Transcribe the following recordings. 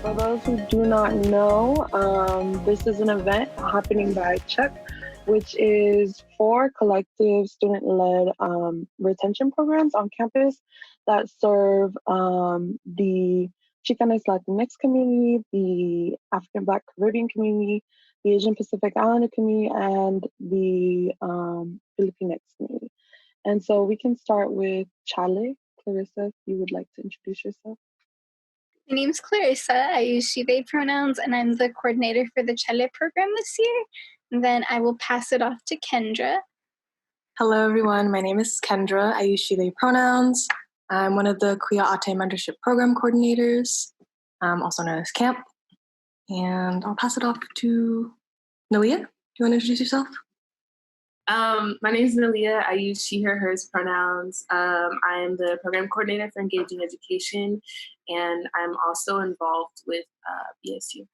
For those who do not know, this is an event happening by Chuck, which is for collective student-led retention programs on campus that serve the Chicanx Latinx community, the African Black Caribbean community, the Asian Pacific Islander community, and the Filipinx community. And so we can start with Chale. Clarissa, if you would like to introduce yourself. My name's Clarissa. I use she, they pronouns, and I'm the coordinator for the Chale program this year. And then I will pass it off to Kendra. Hello, everyone. My name is Kendra. I use she, they pronouns. I'm one of the Kuya Ate Mentorship Program coordinators, also known as Camp. And I'll pass it off to Nalia. Do you want to introduce yourself? My name is Nalia. I use she, her, hers pronouns. I am the program coordinator for Engaging Education, and I'm also involved with BSU.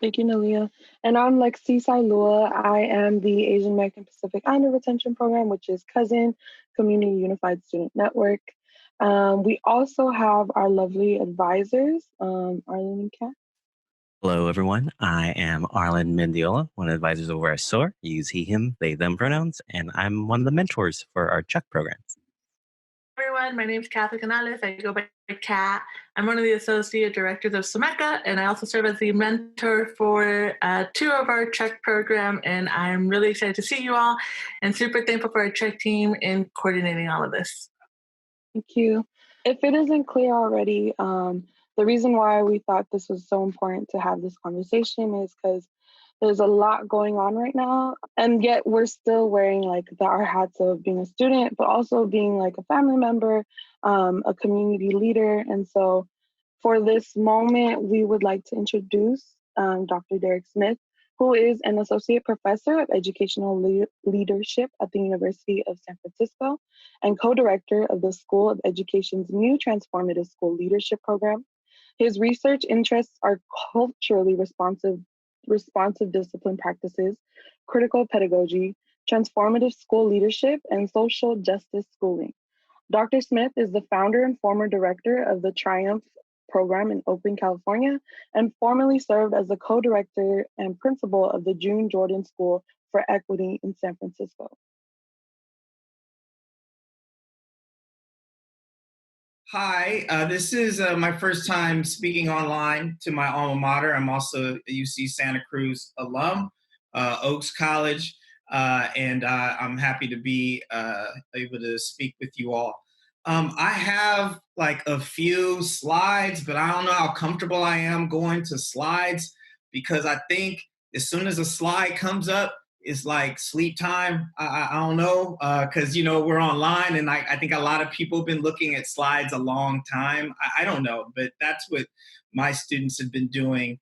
Thank you, Nalia. And I'm Lexi Sailua. I am the Asian American Pacific Islander Retention Program, which is Cousin Community Unified Student Network. We also have our lovely advisors, Arlen and Kat. Hello, everyone. I am Arlen Mendiola, one of the advisors over at SOAR. Use he, him, they, them pronouns, and I'm one of the mentors for our Chuck programs. Everyone, my name is Kathy Canales. I go by Kat. I'm one of the associate directors of SEMECA, and I also serve as the mentor for two of our Chuck program, and I'm really excited to see you all and super thankful for our Chuck team in coordinating all of this. Thank you. If it isn't clear already, the reason why we thought this was so important to have this conversation is because there's a lot going on right now, and yet we're still wearing like our hats of being a student, but also being like a family member, a community leader. And so for this moment, we would like to introduce Dr. Darrick Smith, who is an associate professor of educational leadership at the University of San Francisco and co-director of the School of Education's new Transformative School Leadership Program. His research interests are culturally responsive discipline practices, critical pedagogy, transformative school leadership, and social justice schooling. Dr. Smith is the founder and former director of the Triumph program in Oakland, California, and formerly served as the co-director and principal of the June Jordan School for Equity in San Francisco. Hi, this is my first time speaking online to my alma mater. I'm also a UC Santa Cruz alum, Oaks College, and I'm happy to be able to speak with you all. I have like a few slides, but I don't know how comfortable I am going to slides because I think as soon as a slide comes up, it's like sleep time. I don't know, because, we're online and I think a lot of people have been looking at slides a long time. I don't know, but that's what my students have been doing.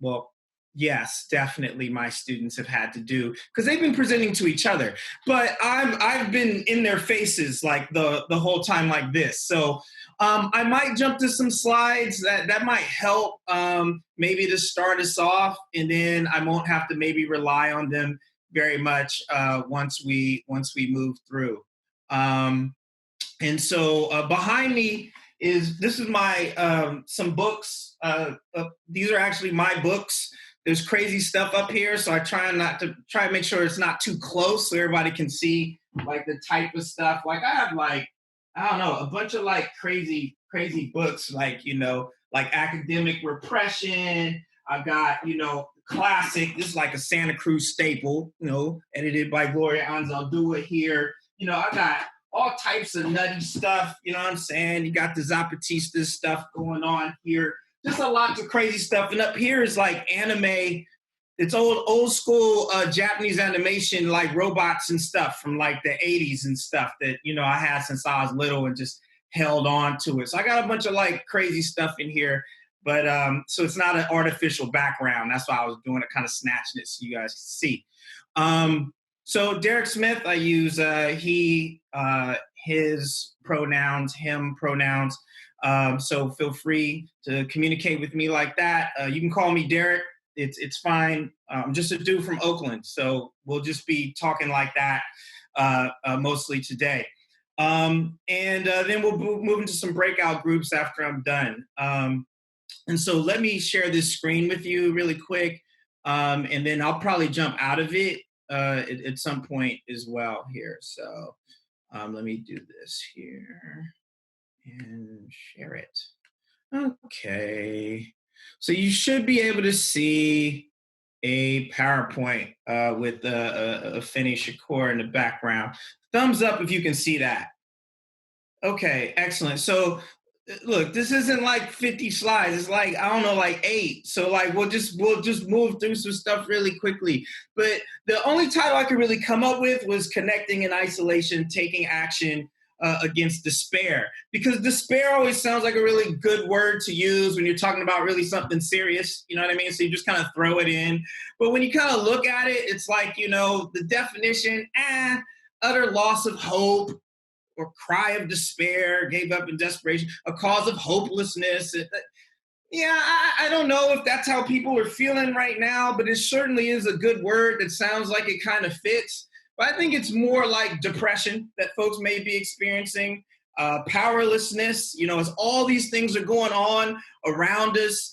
Well, yes, definitely my students have had to do because they've been presenting to each other. But I've been in their faces like the whole time like this. So I might jump to some slides that might help maybe to start us off, and then I won't have to maybe rely on them very much once we move through. And so behind me this is my some books. These are actually my books. There's crazy stuff up here, so I try to make sure it's not too close so everybody can see like the type of stuff. Like I have like, I don't know, a bunch of like crazy books, like, like academic repression. I've got, classic. This is like a Santa Cruz staple, edited by Gloria Anzaldúa here. I've got all types of nutty stuff, you know what I'm saying? You got the Zapatista stuff going on here. Just a lot of crazy stuff. And up here is like anime. It's old school Japanese animation, like robots and stuff from like the 80s and stuff that, I had since I was little and just held on to it. So I got a bunch of like crazy stuff in here, but so it's not an artificial background. That's why I was doing it, kind of snatching it so you guys can see. So Darrick Smith, I use he, his pronouns, him pronouns. So feel free to communicate with me like that. You can call me Darrick. It's fine. I'm just a dude from Oakland, so we'll just be talking like that mostly today. And then we'll move into some breakout groups after I'm done. And so let me share this screen with you really quick. And then I'll probably jump out of it at some point as well here. So let me do this here and share it. Okay. So you should be able to see a PowerPoint with Afeni Shakur in the background. Thumbs up if you can see that. Okay, excellent. So look, this isn't like 50 slides. It's like, I don't know, like 8. So like we'll just move through some stuff really quickly. But the only title I could really come up with was Connecting in Isolation, Taking Action Against Despair. Because despair always sounds like a really good word to use when you're talking about really something serious, you know what I mean? So you just kind of throw it in. But when you kind of look at it, it's like, you know, the definition, utter loss of hope, or cry of despair, gave up in desperation, a cause of hopelessness. Yeah, I don't know if that's how people are feeling right now, but it certainly is a good word that sounds like it kind of fits. But I think it's more like depression that folks may be experiencing, powerlessness, you know, as all these things are going on around us.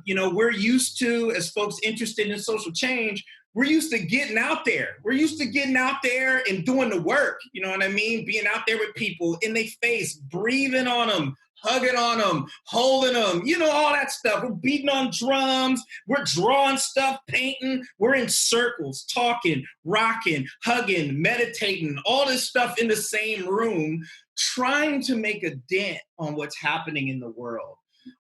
You know, we're used to, as folks interested in social change, we're used to getting out there. We're used to getting out there and doing the work. You know what I mean? Being out there with people in their face, breathing on them, hugging on them, holding them, you know, all that stuff. We're beating on drums. We're drawing stuff, painting. We're in circles, talking, rocking, hugging, meditating, all this stuff in the same room, trying to make a dent on what's happening in the world.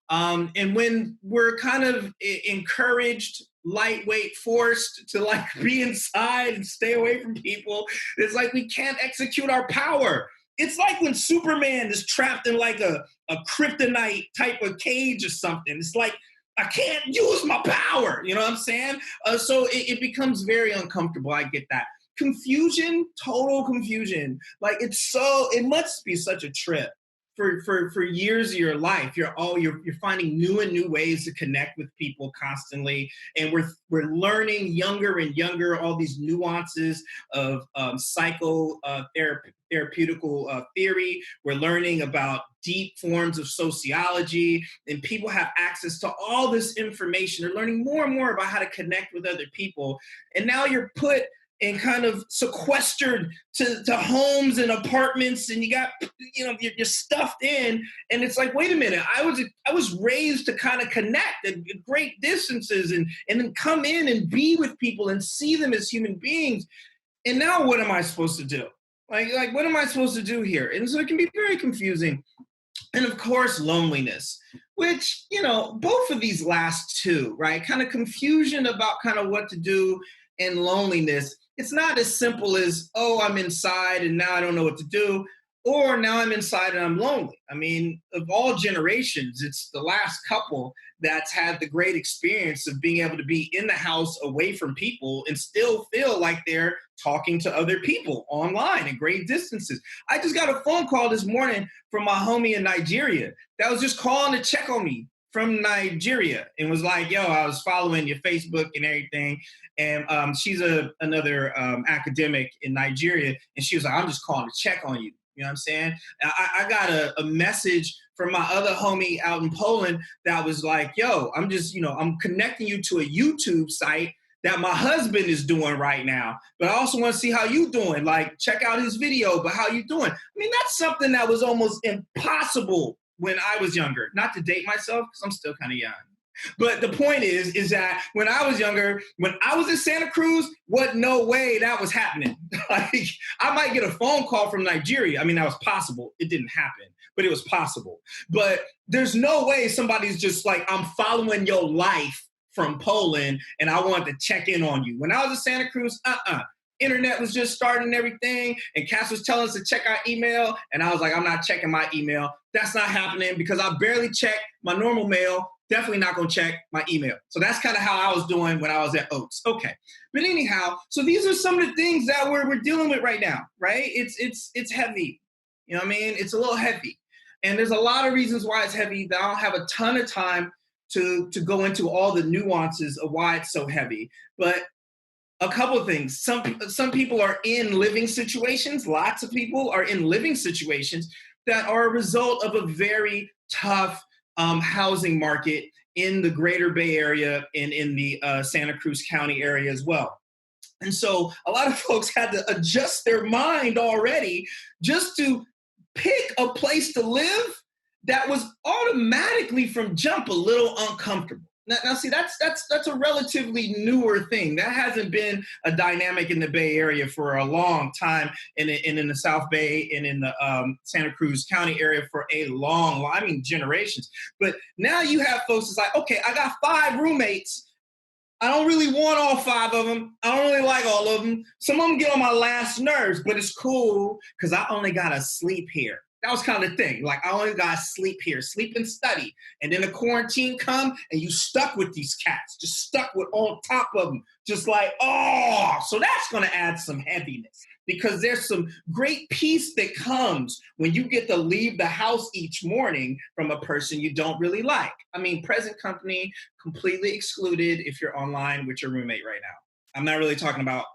And when we're kind of encouraged, lightweight, forced to like be inside and stay away from people, it's like we can't execute our power. It's like when Superman is trapped in like a kryptonite type of cage or something. It's like, I can't use my power. You know what I'm saying? So it becomes very uncomfortable. I get that. Confusion, total confusion. Like it must be such a trip. For years of your life, you're finding new and new ways to connect with people constantly, and we're learning younger and younger all these nuances of therapeutical theory. We're learning about deep forms of sociology, and people have access to all this information. They're learning more and more about how to connect with other people, and now you're put and kind of sequestered to homes and apartments, and you got, you know, you're stuffed in, and it's like, wait a minute, I was raised to kind of connect at great distances and then come in and be with people and see them as human beings, and now what am I supposed to do? Like what am I supposed to do here? And so it can be very confusing. And of course, loneliness, which, you know, both of these last two, right? Kind of confusion about kind of what to do, and loneliness. It's not as simple as, oh, I'm inside and now I don't know what to do, or now I'm inside and I'm lonely. I mean, of all generations, it's the last couple that's had the great experience of being able to be in the house away from people and still feel like they're talking to other people online at great distances. I just got a phone call this morning from my homie in Nigeria that was just calling to check on me from Nigeria and was like, yo, I was following your Facebook and everything. And she's another academic in Nigeria. And she was like, I'm just calling to check on you. You know what I'm saying? I got a message from my other homie out in Poland that was like, yo, I'm connecting you to a YouTube site that my husband is doing right now. But I also want to see how you doing. Like, check out his video, but how you doing? I mean, that's something that was almost impossible when I was younger. Not to date myself, because I'm still kind of young. But the point is that when I was younger, when I was in Santa Cruz, no way that was happening. Like, I might get a phone call from Nigeria. I mean, that was possible. It didn't happen, but it was possible. But there's no way somebody's just like, I'm following your life from Poland and I want to check in on you. When I was in Santa Cruz, internet was just starting and everything, and Cass was telling us to check our email, and I was like, I'm not checking my email. That's not happening because I barely check my normal mail. Definitely not going to check my email. So that's kind of how I was doing when I was at Oaks. Okay. But anyhow, so these are some of the things that we're dealing with right now, right? It's heavy. You know what I mean? It's a little heavy. And there's a lot of reasons why it's heavy that I don't have a ton of time to go into all the nuances of why it's so heavy. But a couple of things. Some people are in living situations. Lots of people are in living situations that are a result of a very tough housing market in the greater Bay Area and in the Santa Cruz County area as well. And so a lot of folks had to adjust their mind already just to pick a place to live that was automatically from jump a little uncomfortable. Now see, that's a relatively newer thing. That hasn't been a dynamic in the Bay Area for a long time, and in the South Bay and in the Santa Cruz County area for a long, I mean, generations. But now you have folks that's like, okay, I got 5 roommates. I don't really want all 5 of them. I don't really like all of them. Some of them get on my last nerves, but it's cool because I only got to sleep here. That was kind of the thing. Like, I only got to sleep here, sleep and study. And then the quarantine come and you stuck with these cats, just stuck with on top of them. Just like, oh, so that's going to add some heaviness because there's some great peace that comes when you get to leave the house each morning from a person you don't really like. I mean, present company completely excluded if you're online with your roommate right now. I'm not really talking about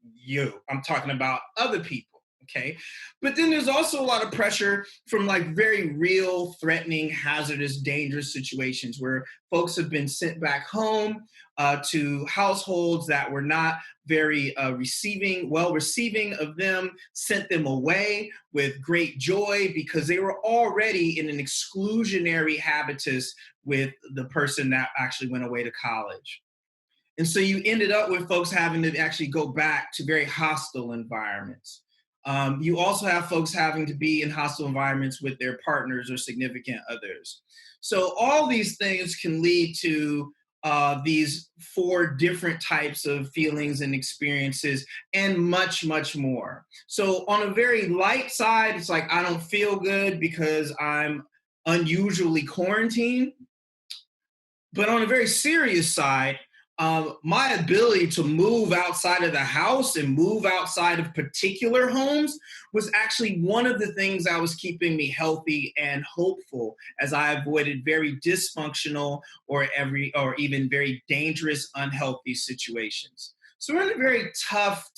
you. I'm talking about other people. Okay. But then there's also a lot of pressure from like very real, threatening, hazardous, dangerous situations where folks have been sent back home to households that were not very receiving of them, sent them away with great joy because they were already in an exclusionary habitus with the person that actually went away to college. And so you ended up with folks having to actually go back to very hostile environments. You also have folks having to be in hostile environments with their partners or significant others. So all these things can lead to these 4 different types of feelings and experiences and much, much more. So on a very light side, it's like, I don't feel good because I'm unusually quarantined. But on a very serious side, my ability to move outside of the house and move outside of particular homes was actually one of the things that was keeping me healthy and hopeful as I avoided very dysfunctional or even very dangerous, unhealthy situations. So we're in a very tough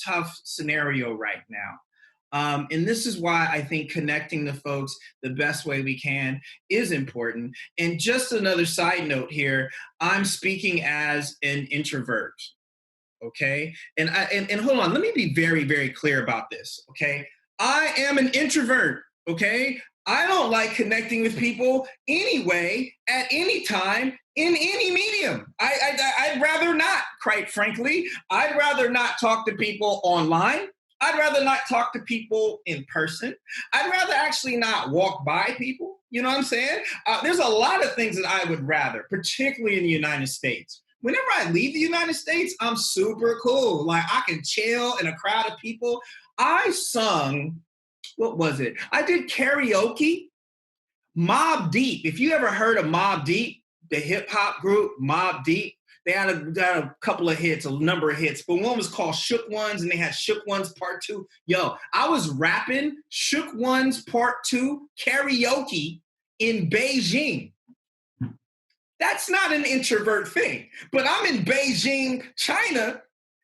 scenario right now. And this is why I think connecting the folks the best way we can is important. And just another side note here, I'm speaking as an introvert, okay? And hold on, let me be very, very clear about this, okay? I am an introvert, okay? I don't like connecting with people anyway, at any time, in any medium. I'd rather not, quite frankly. I'd rather not talk to people online. I'd rather not talk to people in person. I'd rather actually not walk by people. You know what I'm saying? There's a lot of things that I would rather, particularly in the United States. Whenever I leave the United States, I'm super cool. Like, I can chill in a crowd of people. I sung, what was it? I did karaoke. Mobb Deep. If you ever heard of Mobb Deep, the hip hop group Mobb Deep, they had a couple of hits, a number of hits, but one was called Shook Ones, and they had Shook Ones Part 2. Yo, I was rapping Shook Ones Part 2 karaoke in Beijing. That's not an introvert thing, but I'm in Beijing, China,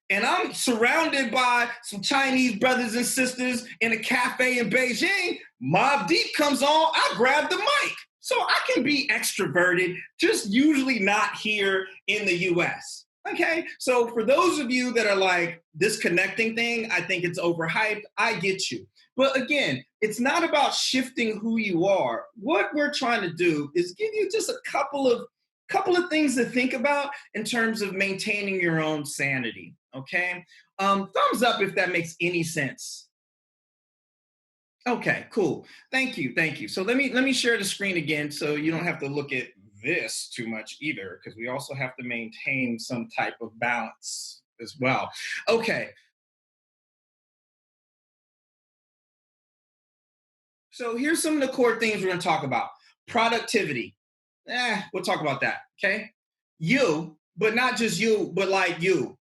and I'm surrounded by some Chinese brothers and sisters in a cafe in Beijing. Mobb Deep comes on, I grab the mic. So I can be extroverted, just usually not here in the US. Okay, so for those of you that are like, this connecting thing, I think it's overhyped, I get you. But again, it's not about shifting who you are. What we're trying to do is give you just a couple of things to think about in terms of maintaining your own sanity, okay? Thumbs up if that makes any sense. Okay, cool. Thank you. So let me share the screen again so you don't have to look at this too much either, because we also have to maintain some type of balance as well. Okay. So here's some of the core things we're going to talk about. Productivity. We'll talk about that, okay? You, but not just you, but like you.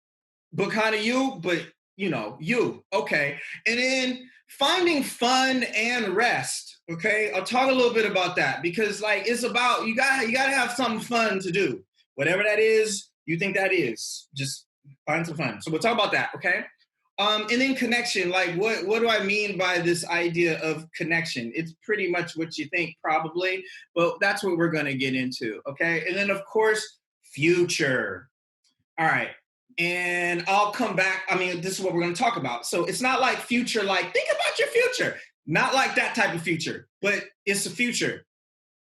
But kind of you, but you. Okay. And then finding fun and rest. Okay. I'll talk a little bit about that because like it's about you gotta have something fun to do. Whatever that is, you think that is. Just find some fun. So we'll talk about that, okay? And then connection, like what do I mean by this idea of connection? It's pretty much what you think probably, but that's what we're going to get into, okay? And then of course, future. All right. And I'll come back. I mean, this is what we're going to talk about. So it's not like future, like think about your future. Not like that type of future, but it's the future.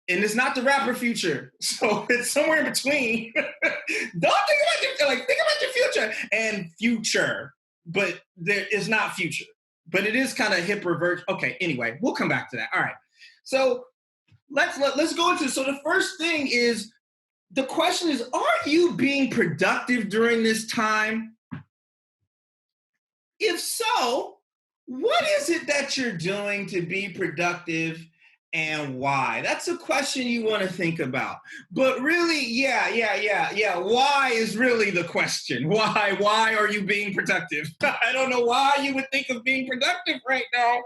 And it's not the rapper Future. So it's somewhere in between. Don't think about your, like, think about your future and future. But there is not future. But it is kind of hip reverse. Okay, anyway, we'll come back to that. All right. So let's go into, so the first thing is, the question is, are you being productive during this time? If so, what is it that you're doing to be productive and why? That's a question you want to think about. But really, yeah. Why is really the question. Why are you being productive? I don't know why you would think of being productive right now.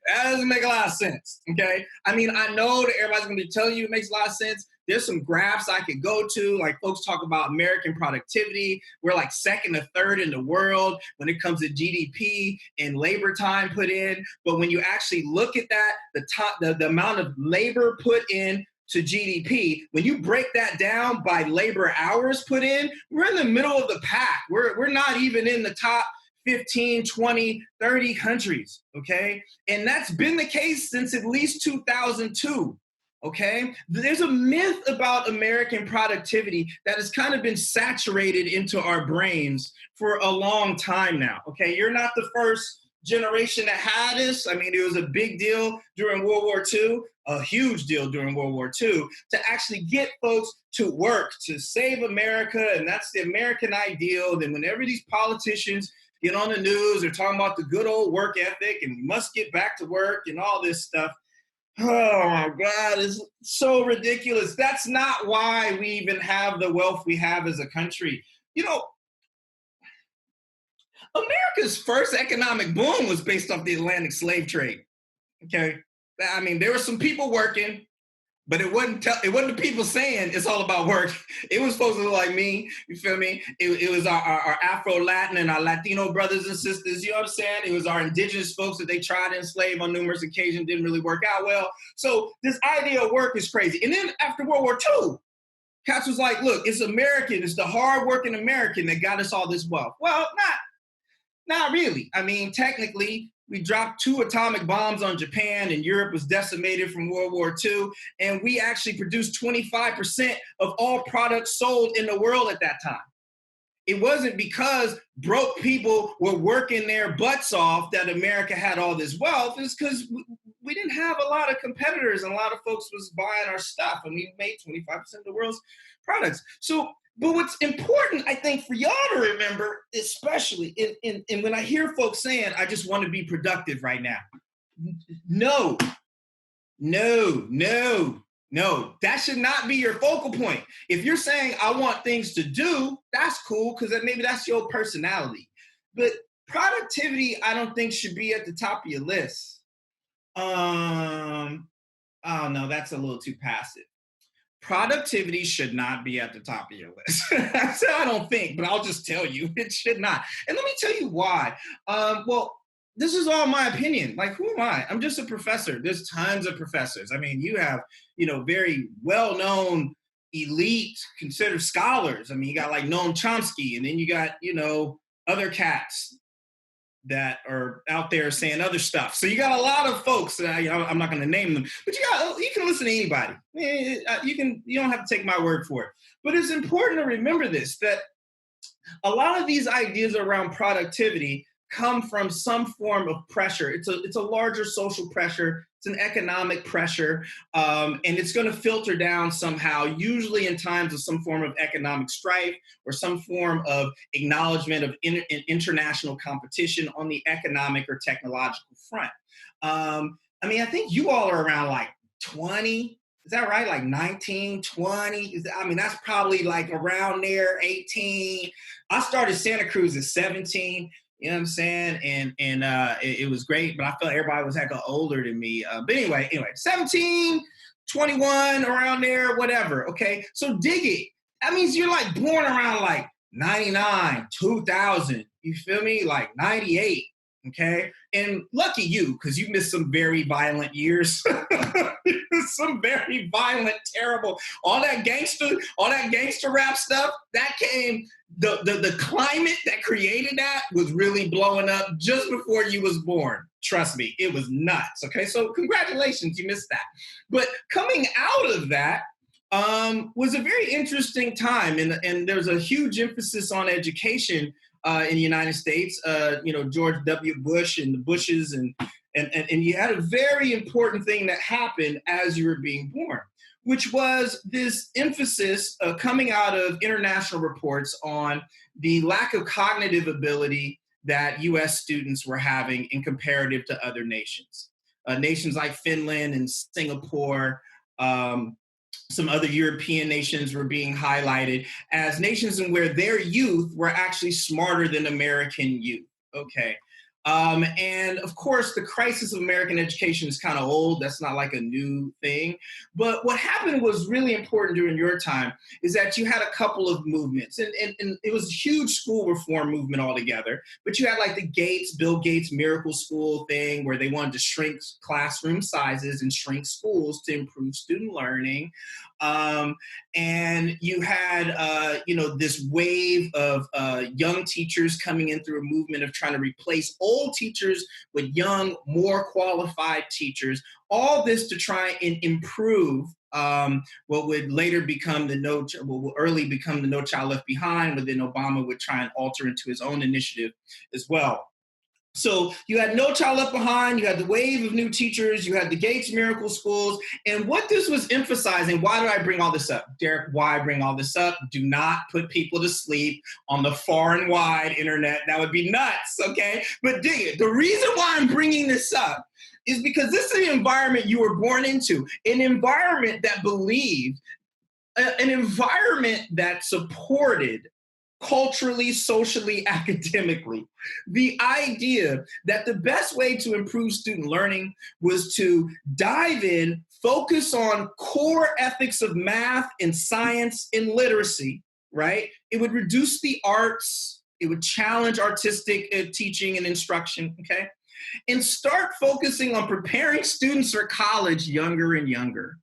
That doesn't make a lot of sense, okay? I mean, I know that everybody's going to be telling you it makes a lot of sense. There's some graphs I could go to, like folks talk about American productivity. We're like second or third in the world when it comes to GDP and labor time put in. But when you actually look at that, the amount of labor put in to GDP, when you break that down by labor hours put in, we're in the middle of the pack. We're not even in the top 15, 20, 30 countries, okay? And that's been the case since at least 2002. Okay, there's a myth about American productivity that has kind of been saturated into our brains for a long time now. Okay, you're not the first generation that had this. I mean, it was a big deal during World War II, a huge deal during World War II, to actually get folks to work, to save America, and that's the American ideal. Then whenever these politicians get on the news, they're talking about the good old work ethic and we must get back to work and all this stuff. Oh my God, it's so ridiculous. That's not why we even have the wealth we have as a country. You know, America's first economic boom was based off the Atlantic slave trade. Okay. I mean, there were some people working, but it wasn't the people saying it's all about work. It was supposed to look like me. You feel me? It was our Afro-Latin and our Latino brothers and sisters. You know what I'm saying? It was our indigenous folks that they tried to enslave on numerous occasions. Didn't really work out well. So this idea of work is crazy. And then after World War II, Katz was like, look, it's American. It's the hardworking American that got us all this wealth. Well, not really. I mean, technically, we dropped 2 atomic bombs on Japan and Europe was decimated from World War II. And we actually produced 25% of all products sold in the world at that time. It wasn't because broke people were working their butts off that America had all this wealth. It's because we didn't have a lot of competitors and a lot of folks was buying our stuff and we made 25% of the world's products. So, but what's important, I think, for y'all to remember, especially and when I hear folks saying, I just want to be productive right now. No, that should not be your focal point. If you're saying, I want things to do, that's cool, because maybe that's your personality. But productivity, I don't think should be at the top of your list. Oh, no, that's a little too passive. Productivity should not be at the top of your list. I don't think, but I'll just tell you, it should not. And let me tell you why. Well, this is all my opinion. Like, who am I? I'm just a professor. There's tons of professors. I mean, you have, very well-known, elite, considered scholars. I mean, you got like Noam Chomsky, and then you got, other cats that are out there saying other stuff. So you got a lot of folks that I'm not going to name them, but you can listen to anybody. You don't have to take my word for it. But it's important to remember this, that a lot of these ideas around productivity come from some form of pressure. It's a larger social pressure. It's an economic pressure, and it's going to filter down somehow, usually in times of some form of economic strife or some form of acknowledgement of international competition on the economic or technological front. I mean, I think you all are around like 20. Is that right? Like 19, 20? That's probably like around there, 18. I started Santa Cruz at 17. You know what I'm saying? And it was great, but I felt everybody was heck older than me. But anyway, 17, 21, around there, whatever. Okay, so dig it. That means you're like born around like 99, 2000. You feel me? Like 98. Okay. And lucky you, because you missed some very violent years. Some very violent, terrible, all that gangster rap stuff, that came, the climate that created that was really blowing up just before you was born. Trust me, it was nuts. Okay. So congratulations, you missed that. But coming out of that, was a very interesting time. And there's a huge emphasis on education in the United States, George W. Bush and the Bushes, and you had a very important thing that happened as you were being born, which was this emphasis coming out of international reports on the lack of cognitive ability that U.S. students were having in comparative to other nations. Nations like Finland and Singapore, some other European nations were being highlighted as nations in where their youth were actually smarter than American youth. Okay. And of course, the crisis of American education is kind of old. That's not like a new thing. But what happened was really important during your time is that you had a couple of movements. And it was a huge school reform movement altogether. But you had like the Bill Gates miracle school thing where they wanted to shrink classroom sizes and shrink schools to improve student learning. And you had, this wave of young teachers coming in through a movement of trying to replace old teachers with young, more qualified teachers. All this to try and improve what would later become early become the No Child Left Behind, but then Obama would try and alter into his own initiative as well. So you had No Child Left Behind, you had the wave of new teachers, you had the Gates Miracle Schools, and what this was emphasizing, why do I bring all this up? Darrick, why bring all this up? Do not put people to sleep on the far and wide internet. That would be nuts, okay? But dig it. The reason why I'm bringing this up is because this is the environment you were born into, an environment that believed, an environment that supported culturally, socially, academically, the idea that the best way to improve student learning was to dive in, focus on core ethics of math and science and literacy, right? It would reduce the arts, it would challenge artistic teaching and instruction, okay? And start focusing on preparing students for college younger and younger.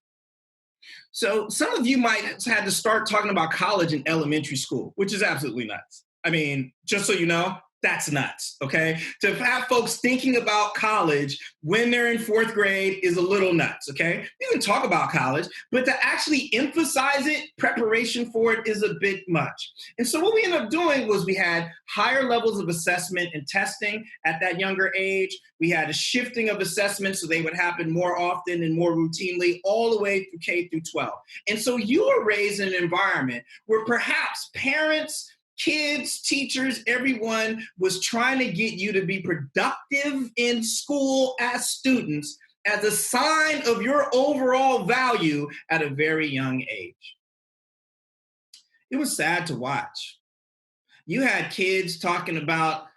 So some of you might have had to start talking about college in elementary school, which is absolutely nuts. I mean, just so you know, that's nuts, okay? To have folks thinking about college when they're in fourth grade is a little nuts, okay? You can talk about college, but to actually emphasize it, preparation for it is a bit much. And so what we ended up doing was we had higher levels of assessment and testing at that younger age. We had a shifting of assessments so they would happen more often and more routinely all the way through K through 12. And so you were raised in an environment where perhaps parents, kids, teachers, everyone was trying to get you to be productive in school as students as a sign of your overall value at a very young age. It was sad to watch. You had kids talking about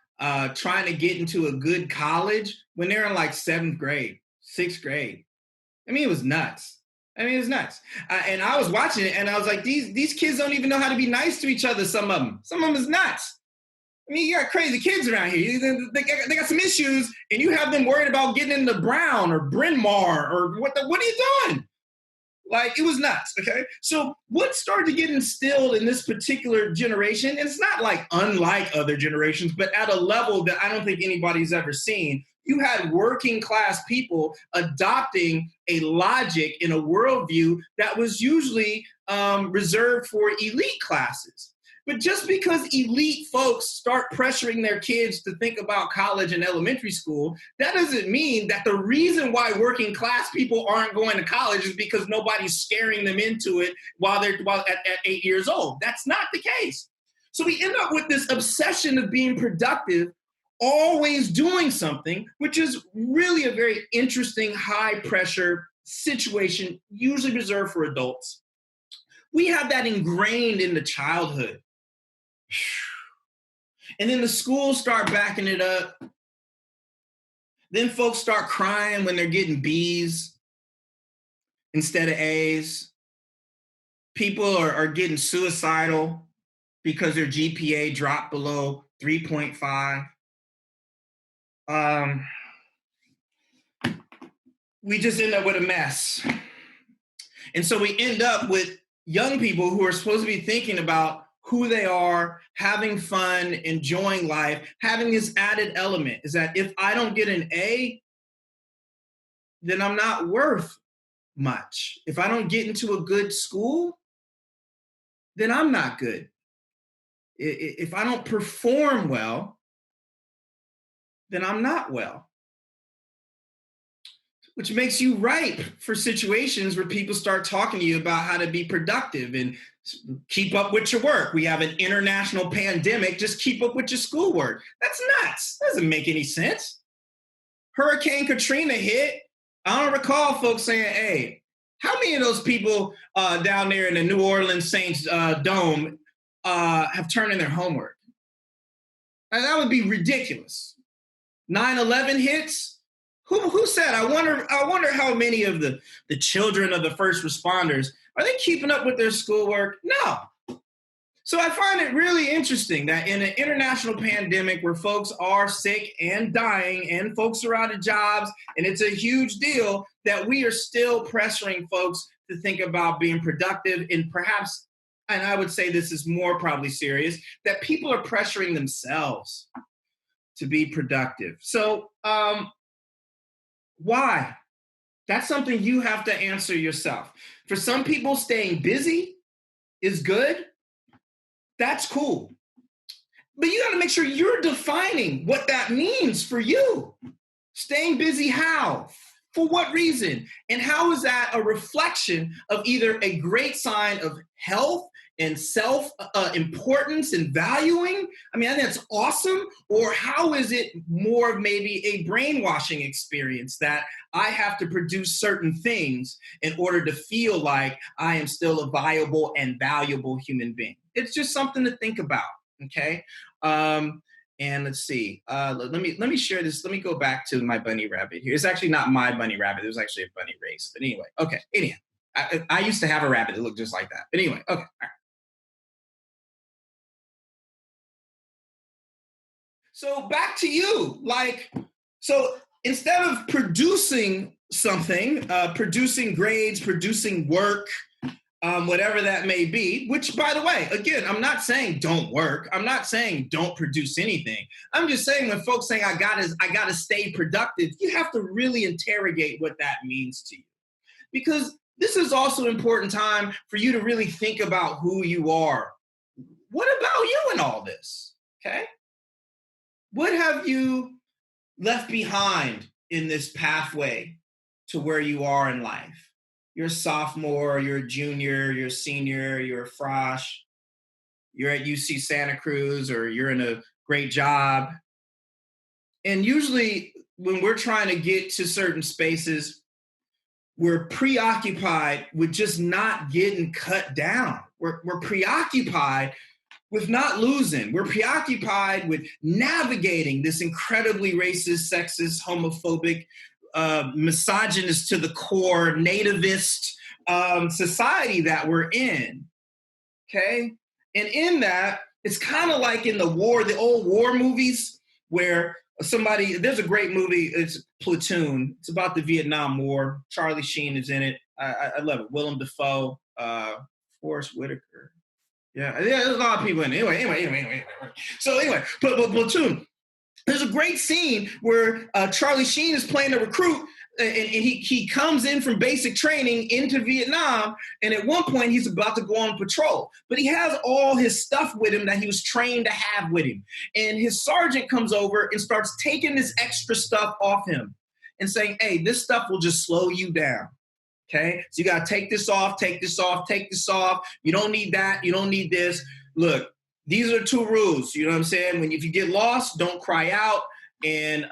trying to get into a good college when they're in like seventh grade, sixth grade. I mean, it was nuts. And I was watching it and I was like, these kids don't even know how to be nice to each other, some of them. Some of them is nuts. I mean, you got crazy kids around here. They got some issues and you have them worried about getting into Brown or Bryn Mawr or what are you doing? Like, it was nuts, okay? So what started to get instilled in this particular generation, and it's not like unlike other generations, but at a level that I don't think anybody's ever seen, you had working class people adopting a logic in a worldview that was usually reserved for elite classes. But just because elite folks start pressuring their kids to think about college and elementary school, that doesn't mean that the reason why working class people aren't going to college is because nobody's scaring them into it while at 8 years old. That's not the case. So we end up with this obsession of being productive, always doing something, which is really a very interesting high pressure situation, usually reserved for adults. We have that ingrained in the childhood. And then the schools start backing it up. Then folks start crying when they're getting B's instead of A's. People are getting suicidal because their GPA dropped below 3.5. We just end up with a mess. And so we end up with young people who are supposed to be thinking about who they are, having fun, enjoying life, having this added element is that if I don't get an A, then I'm not worth much. If I don't get into a good school, then I'm not good. If I don't perform well, then I'm not well. Which makes you ripe for situations where people start talking to you about how to be productive and keep up with your work. We have an international pandemic, just keep up with your schoolwork. That's nuts. That doesn't make any sense. Hurricane Katrina hit. I don't recall folks saying, hey, how many of those people down there in the New Orleans Saints Dome have turned in their homework? And that would be ridiculous. 9/11 hits. Who said? I wonder how many of the children of the first responders, are they keeping up with their schoolwork? No. So I find it really interesting that in an international pandemic where folks are sick and dying and folks are out of jobs and it's a huge deal, that we are still pressuring folks to think about being productive and perhaps, and I would say this is more probably serious, that people are pressuring themselves to be productive. So, why? That's something you have to answer yourself. For some people, staying busy is good. That's cool. But you got to make sure you're defining what that means for you. Staying busy, how? For what reason? And how is that a reflection of either a great sign of health and self-importance and valuing? I mean, I think that's awesome. Or how is it more of maybe a brainwashing experience that I have to produce certain things in order to feel like I am still a viable and valuable human being? It's just something to think about, okay? And let's see, let me share this. Let me go back to my bunny rabbit here. It's actually not my bunny rabbit. It was actually a bunny race. But anyway, okay, anyhow. I used to have a rabbit that looked just like that. But anyway, okay, all right. So back to you. So instead of producing something, producing grades, producing work, whatever that may be, which, by the way, again, I'm not saying don't work. I'm not saying don't produce anything. I'm just saying when folks saying I gotta stay productive, you have to really interrogate what that means to you. Because this is also an important time for you to really think about who you are. What about you in all this, okay? What have you left behind in this pathway to where you are in life? You're a sophomore, you're a junior, you're a senior, you're a frosh, you're at UC Santa Cruz, or you're in a great job. And usually when we're trying to get to certain spaces, we're preoccupied with just not getting cut down. We're preoccupied with not losing. We're preoccupied with navigating this incredibly racist, sexist, homophobic, misogynist to the core, nativist society that we're in, okay? And in that, it's kind of like in the old war movies where there's a great movie, it's Platoon. It's about the Vietnam War. Charlie Sheen is in it. I love it. Willem Dafoe, Forrest Whitaker. Yeah, there's a lot of people in it. Anyway. So anyway, but Platoon, there's a great scene where Charlie Sheen is playing a recruit, and he comes in from basic training into Vietnam, and at one point he's about to go on patrol. But he has all his stuff with him that he was trained to have with him. And his sergeant comes over and starts taking this extra stuff off him and saying, hey, this stuff will just slow you down. Okay, so you got to take this off, take this off, take this off. You don't need that. You don't need this. Look, these are 2 rules. You know what I'm saying? If you get lost, don't cry out. And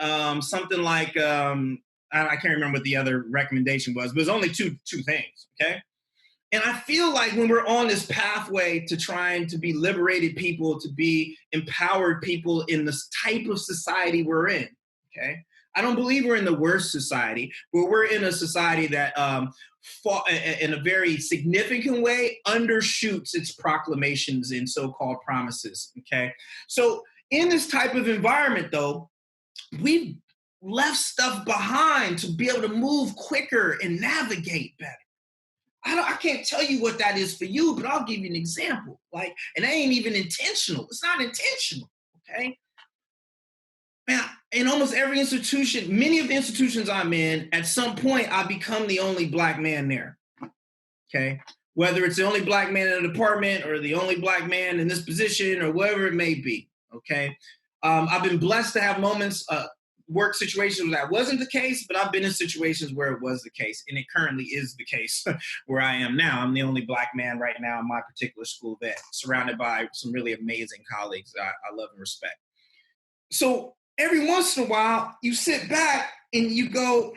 something like, I can't remember what the other recommendation was, but it's only two things. Okay. And I feel like when we're on this pathway to trying to be liberated people, to be empowered people in this type of society we're in, okay, I don't believe we're in the worst society, but we're in a society that in a very significant way undershoots its proclamations and so-called promises, okay? So in this type of environment, though, we've left stuff behind to be able to move quicker and navigate better. I can't tell you what that is for you, but I'll give you an example. Like, and that ain't even intentional. It's not intentional, okay? Man, in almost every institution, many of the institutions I'm in, at some point, I become the only Black man there, okay? Whether it's the only Black man in the department or the only Black man in this position or whatever it may be, okay? I've been blessed to have moments, work situations where that wasn't the case, but I've been in situations where it was the case, and it currently is the case where I am now. I'm the only Black man right now in my particular school vet, surrounded by some really amazing colleagues that I love and respect. So every once in a while, you sit back and you go,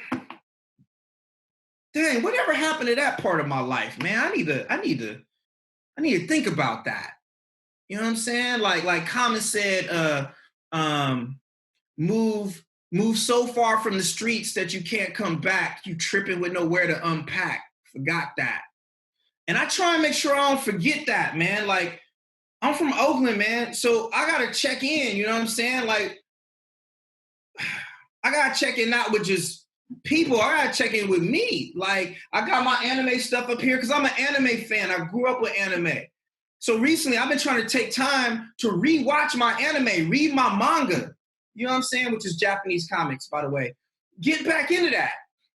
dang, whatever happened to that part of my life, man? I need to think about that. You know what I'm saying? Like Common said, move so far from the streets that you can't come back. You tripping with nowhere to unpack. Forgot that. And I try and make sure I don't forget that, man. Like, I'm from Oakland, man. So I got to check in, you know what I'm saying? Like, I got to check in not with just people. I got to check in with me. Like, I got my anime stuff up here because I'm an anime fan. I grew up with anime. So recently, I've been trying to take time to rewatch my anime, read my manga. You know what I'm saying? Which is Japanese comics, by the way. Get back into that.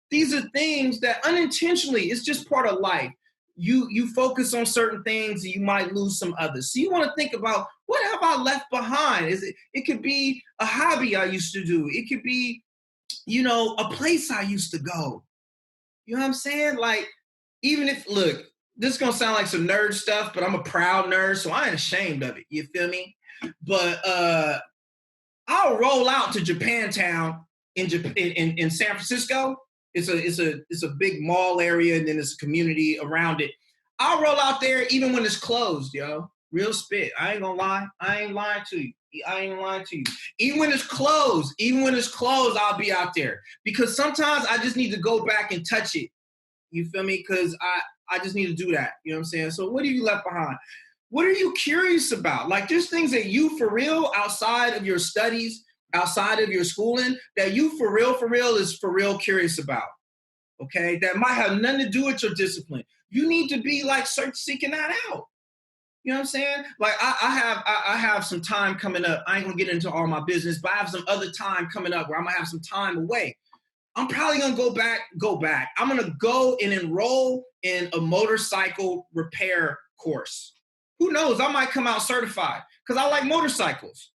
These are things that unintentionally, it's just part of life. You focus on certain things and you might lose some others. So you want to think about, what have I left behind? It could be a hobby I used to do. It could be, a place I used to go. You know what I'm saying? Like, even if, look, this is going to sound like some nerd stuff, but I'm a proud nerd, so I ain't ashamed of it. You feel me? But I'll roll out to Japantown in San Francisco. It's a big mall area, and then there's a community around it. I'll roll out there even when it's closed, yo. Real spit. I ain't gonna lie. I ain't lying to you. Even when it's closed, I'll be out there. Because sometimes I just need to go back and touch it. You feel me? Because I just need to do that. You know what I'm saying? So what have you left behind? What are you curious about? Like, there's things that you, for real, outside of your studies, outside of your schooling, that you, for real, is for real curious about, okay? That might have nothing to do with your discipline. You need to be, like, seeking that out. You know what I'm saying? Like, I have some time coming up. I ain't going to get into all my business, but I have some other time coming up where I'm going to have some time away. I'm probably going to go back. I'm going to go and enroll in a motorcycle repair course. Who knows? I might come out certified because I like motorcycles.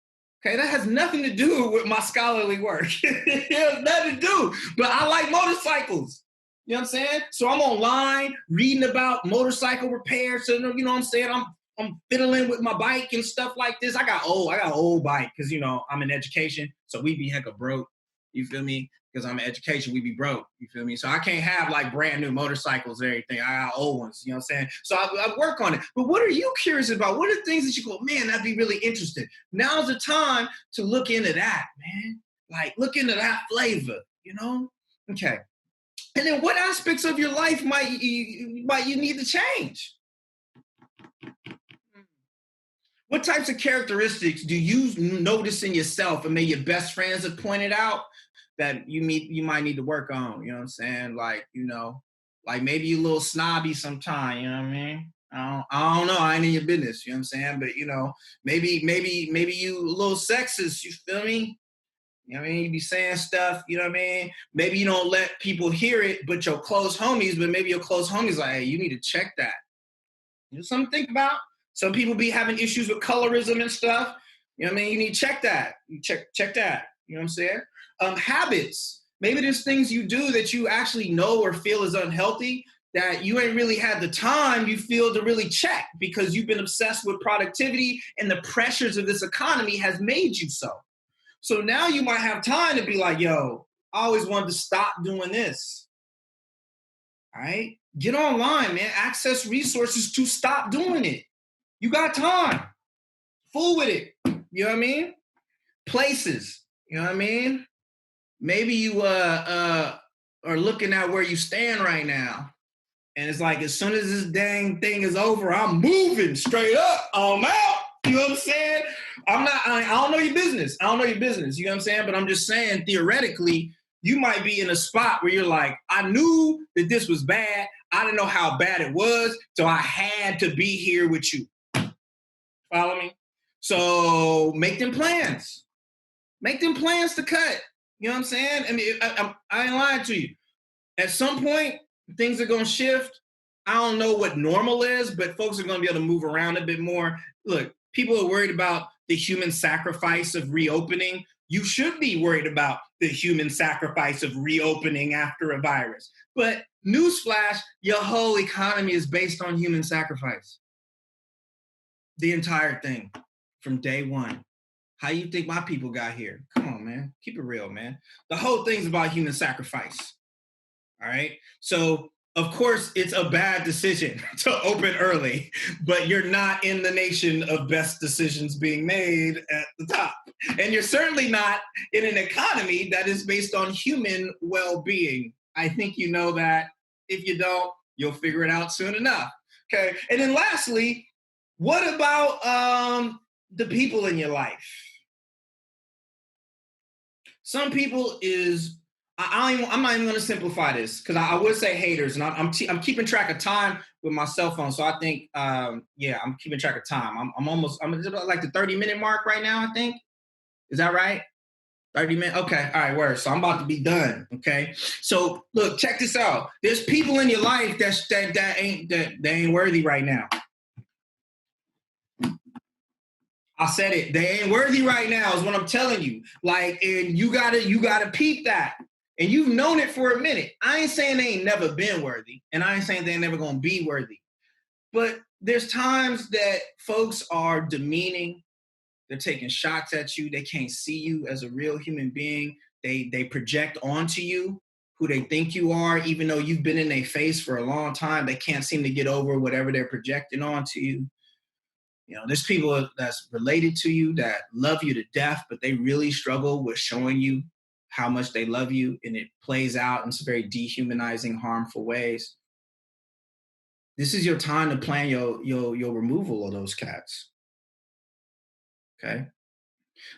Okay, that has nothing to do with my scholarly work. It has nothing to do, but I like motorcycles. You know what I'm saying? So I'm online reading about motorcycle repairs. So you know what I'm saying? I'm fiddling with my bike and stuff like this. I got an old bike because I'm in education, so we be hecka broke. You feel me? Because I'm in education, we be broke. You feel me? So I can't have like brand new motorcycles or anything. I got old ones, you know what I'm saying? So I work on it. But what are you curious about? What are things that you go, man, that'd be really interesting. Now's the time to look into that, man. Like, look into that flavor, Okay. And then what aspects of your life might you need to change? What types of characteristics do you notice in yourself and maybe your best friends have pointed out that you might need to work on? You know what I'm saying? Like, like maybe you a little snobby sometime, you know what I mean? I don't know. I ain't in your business, you know what I'm saying? But, maybe you a little sexist, you feel me? You know what I mean? You be saying stuff, you know what I mean? Maybe you don't let people hear it, but your close homies, but maybe your close homies like, hey, you need to check that. Something to think about. Some people be having issues with colorism and stuff. You know what I mean? You need to check that. You check that. You know what I'm saying? Habits. Maybe there's things you do that you actually know or feel is unhealthy that you ain't really had the time you feel to really check because you've been obsessed with productivity and the pressures of this economy has made you so. So now you might have time to be like, yo, I always wanted to stop doing this. All right? Get online, man. Access resources to stop doing it. You got time. Fool with it. You know what I mean? Places. You know what I mean? Maybe you are looking at where you stand right now. And it's like, as soon as this dang thing is over, I'm moving straight up. I'm out. You know what I'm saying? I don't know your business. I don't know your business. You know what I'm saying? But I'm just saying, theoretically, you might be in a spot where you're like, I knew that this was bad. I didn't know how bad it was. So I had to be here with you. Follow me? So make them plans. Make them plans to cut. You know what I'm saying? I mean, I ain't lying to you. At some point, things are going to shift. I don't know what normal is, but folks are going to be able to move around a bit more. Look, people are worried about the human sacrifice of reopening. You should be worried about the human sacrifice of reopening after a virus. But newsflash, your whole economy is based on human sacrifice. The entire thing from day one. How you think my people got here? Come on, man. Keep it real, man. The whole thing's about human sacrifice. All right. So, of course, it's a bad decision to open early, but you're not in the nation of best decisions being made at the top. And you're certainly not in an economy that is based on human well-being. I think you know that. If you don't, you'll figure it out soon enough. Okay. And then lastly, what about the people in your life? Some people I'm not even going to simplify this because I would say haters, and I'm keeping track of time with my cell phone. So I think, I'm keeping track of time. I'm about like the 30-minute mark right now, I think. Is that right? 30 minutes? Okay. All right, word. So I'm about to be done. Okay. So look, check this out. There's people in your life that ain't worthy right now. I said it. They ain't worthy right now is what I'm telling you. Like, and you gotta peep that. And you've known it for a minute. I ain't saying they ain't never been worthy, and I ain't saying they ain't never gonna be worthy. But there's times that folks are demeaning. They're taking shots at you. They can't see you as a real human being. They project onto you who they think you are, even though you've been in their face for a long time. They can't seem to get over whatever they're projecting onto you. You know, there's people that's related to you that love you to death, but they really struggle with showing you how much they love you, and it plays out in some very dehumanizing, harmful ways. This is your time to plan your removal of those cats. Okay?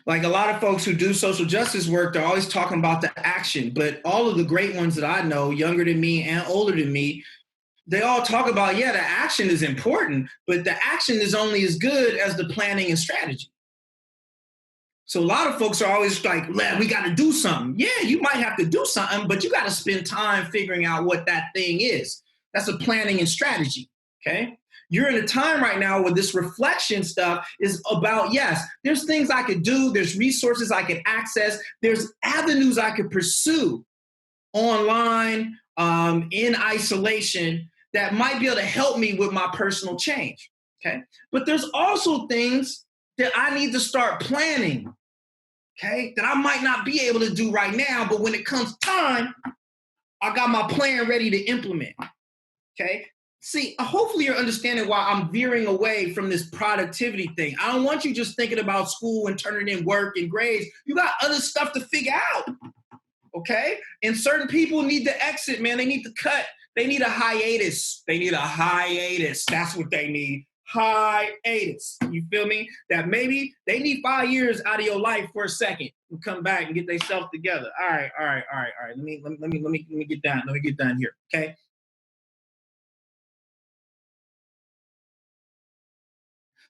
Like a lot of folks who do social justice work, they're always talking about the action, but all of the great ones that I know, younger than me and older than me, they all talk about, the action is important, but the action is only as good as the planning and strategy. So a lot of folks are always like, we got to do something. Yeah, you might have to do something, but you got to spend time figuring out what that thing is. That's a planning and strategy, okay? You're in a time right now where this reflection stuff is about, yes, there's things I could do, there's resources I could access, there's avenues I could pursue online, in isolation, that might be able to help me with my personal change, okay? But there's also things that I need to start planning, okay, that I might not be able to do right now, but when it comes time, I got my plan ready to implement, okay? See, hopefully you're understanding why I'm veering away from this productivity thing. I don't want you just thinking about school and turning in work and grades. You got other stuff to figure out, okay? And certain people need to exit, man. They need to cut. They need a hiatus. They need a hiatus. That's what they need. Hiatus. You feel me? That maybe they need 5 years out of your life for a second and come back and get themselves together. All right. Let me get down. Let me get down here. Okay.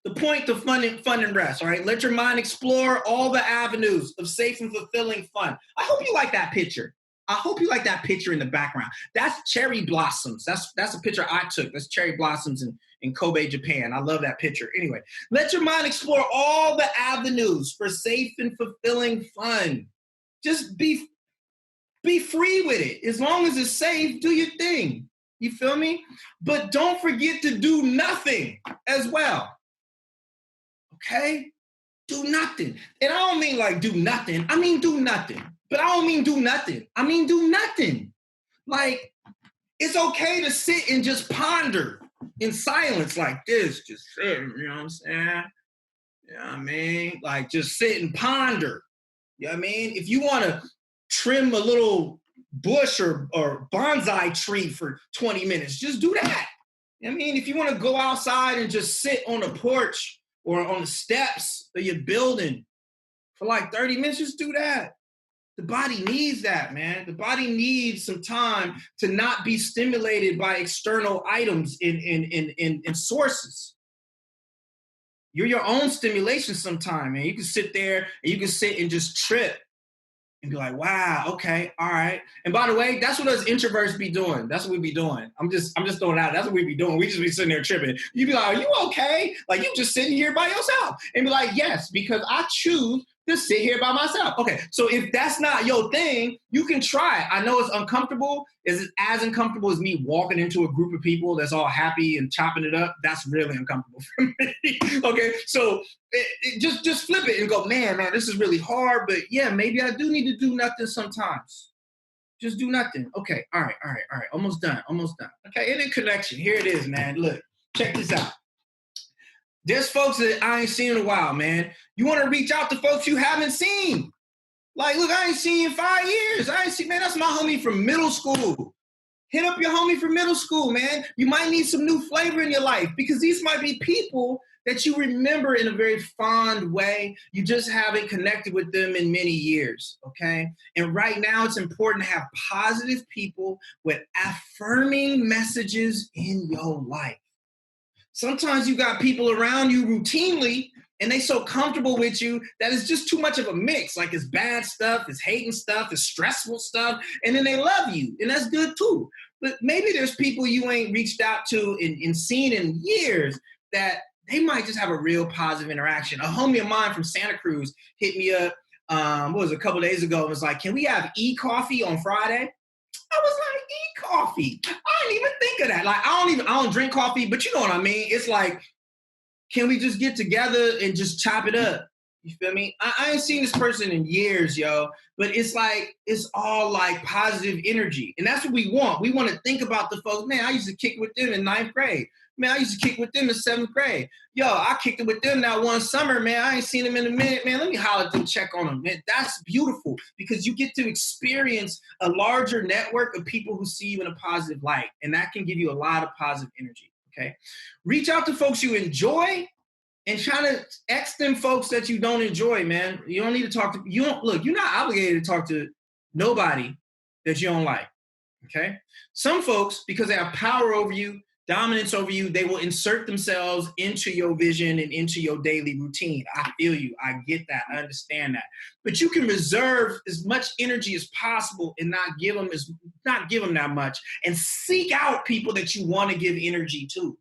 The point of fun and rest, all right? Let your mind explore all the avenues of safe and fulfilling fun. I hope you like that picture. I hope you like that picture in the background. That's cherry blossoms. That's a picture I took. That's cherry blossoms in Kobe, Japan. I love that picture. Anyway, let your mind explore all the avenues for safe and fulfilling fun. Just be free with it. As long as it's safe, do your thing. You feel me? But don't forget to do nothing as well. Okay? Do nothing. And I don't mean like do nothing. I mean do nothing. But I don't mean do nothing. I mean do nothing. Like, it's okay to sit and just ponder in silence like this. Just sit, you know what I'm saying? You know what I mean? Like, just sit and ponder. You know what I mean? If you want to trim a little bush or bonsai tree for 20 minutes. Just do that. I mean, if you want to go outside and just sit on the porch or on the steps of your building for like 30 minutes, just do that. The body needs that, man. The body needs some time to not be stimulated by external items in sources. You're your own stimulation sometime, man. You can sit there and you can sit and just trip and be like, wow, okay, all right. And by the way, that's what us introverts be doing. That's what we be doing. I'm just throwing it out. That's what we be doing. We just be sitting there tripping. You be like, are you okay? Like, you just sitting here by yourself. And be like, yes, because I choose to sit here by myself. Okay, so if that's not your thing, you can try it. I know it's uncomfortable. It's as uncomfortable as me walking into a group of people that's all happy and chopping it up. That's really uncomfortable for me. Okay, so just flip it and go, man, this is really hard, but yeah, maybe I do need to do nothing sometimes. Just do nothing. Okay, all right. Almost done. Okay, and then connection. Here it is, man. Look, check this out. There's folks that I ain't seen in a while, man. You want to reach out to folks you haven't seen. Like, look, I ain't seen you in 5 years. Man, that's my homie from middle school. Hit up your homie from middle school, man. You might need some new flavor in your life because these might be people that you remember in a very fond way. You just haven't connected with them in many years, okay? And right now it's important to have positive people with affirming messages in your life. Sometimes you got people around you routinely and they so comfortable with you that it's just too much of a mix. Like, it's bad stuff, it's hating stuff, it's stressful stuff, and then they love you, and that's good too. But maybe there's people you ain't reached out to and seen in years that they might just have a real positive interaction. A homie of mine from Santa Cruz hit me up, a couple days ago, and was like, can we have e-coffee on Friday? I was like, e-coffee? I didn't even think of that. Like, I don't drink coffee, but you know what I mean? It's like, can we just get together and just chop it up? You feel me? I ain't seen this person in years, yo, but it's like, it's all like positive energy. And that's what we want. We want to think about the folks. Man, I used to kick with them in 9th grade. Man, I used to kick with them in 7th grade. Yo, I kicked it with them that one summer, man. I ain't seen them in a minute, man. Let me holler at them, check on them, man. That's beautiful because you get to experience a larger network of people who see you in a positive light, and that can give you a lot of positive energy, okay? Reach out to folks you enjoy and try to X them folks that you don't enjoy, man. You don't need to talk to, you're not obligated to talk to nobody that you don't like, okay? Some folks, because they have power over you, dominance over you, they will insert themselves into your vision and into your daily routine. I feel you. I get that. I understand that. But you can reserve as much energy as possible and not give them that much, and seek out people that you want to give energy to.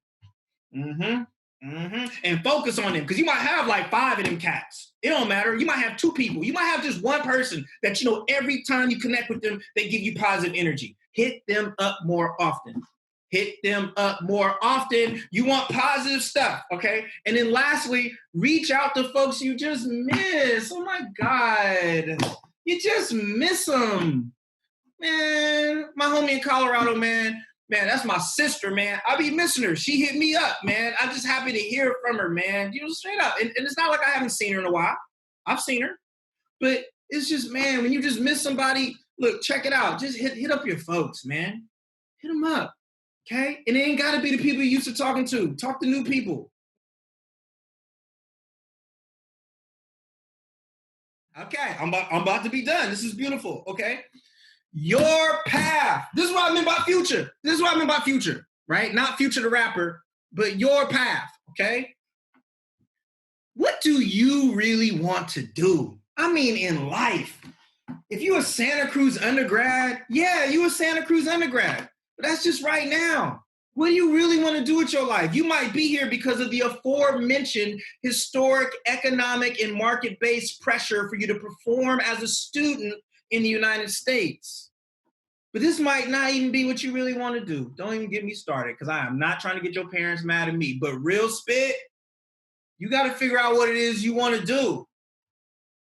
And focus on them, because you might have like 5 of them cats. It don't matter. You might have 2 people. You might have just one person that, you know, every time you connect with them, they give you positive energy. Hit them up more often. Hit them up more often. You want positive stuff, okay? And then lastly, reach out to folks you just miss. Oh my God. You just miss them. Man, my homie in Colorado, man, that's my sister, man. I be missing her. She hit me up, man. I'm just happy to hear from her, man. You know, straight up. And it's not like I haven't seen her in a while. I've seen her. But it's just, man, when you just miss somebody, look, check it out. Just hit up your folks, man. Hit them up. Okay? And it ain't got to be the people you're used to talking to. Talk to new people. Okay, I'm about to be done. This is beautiful, okay? Your path. This is what I mean by future. Right? Not Future the rapper, but your path, okay? What do you really want to do? I mean, in life. If you're a Santa Cruz undergrad, yeah, you're a Santa Cruz undergrad. But that's just right now. What do you really want to do with your life? You might be here because of the aforementioned historic, economic, and market-based pressure for you to perform as a student in the United States. But this might not even be what you really want to do. Don't even get me started, because I am not trying to get your parents mad at me. But real spit, you got to figure out what it is you want to do.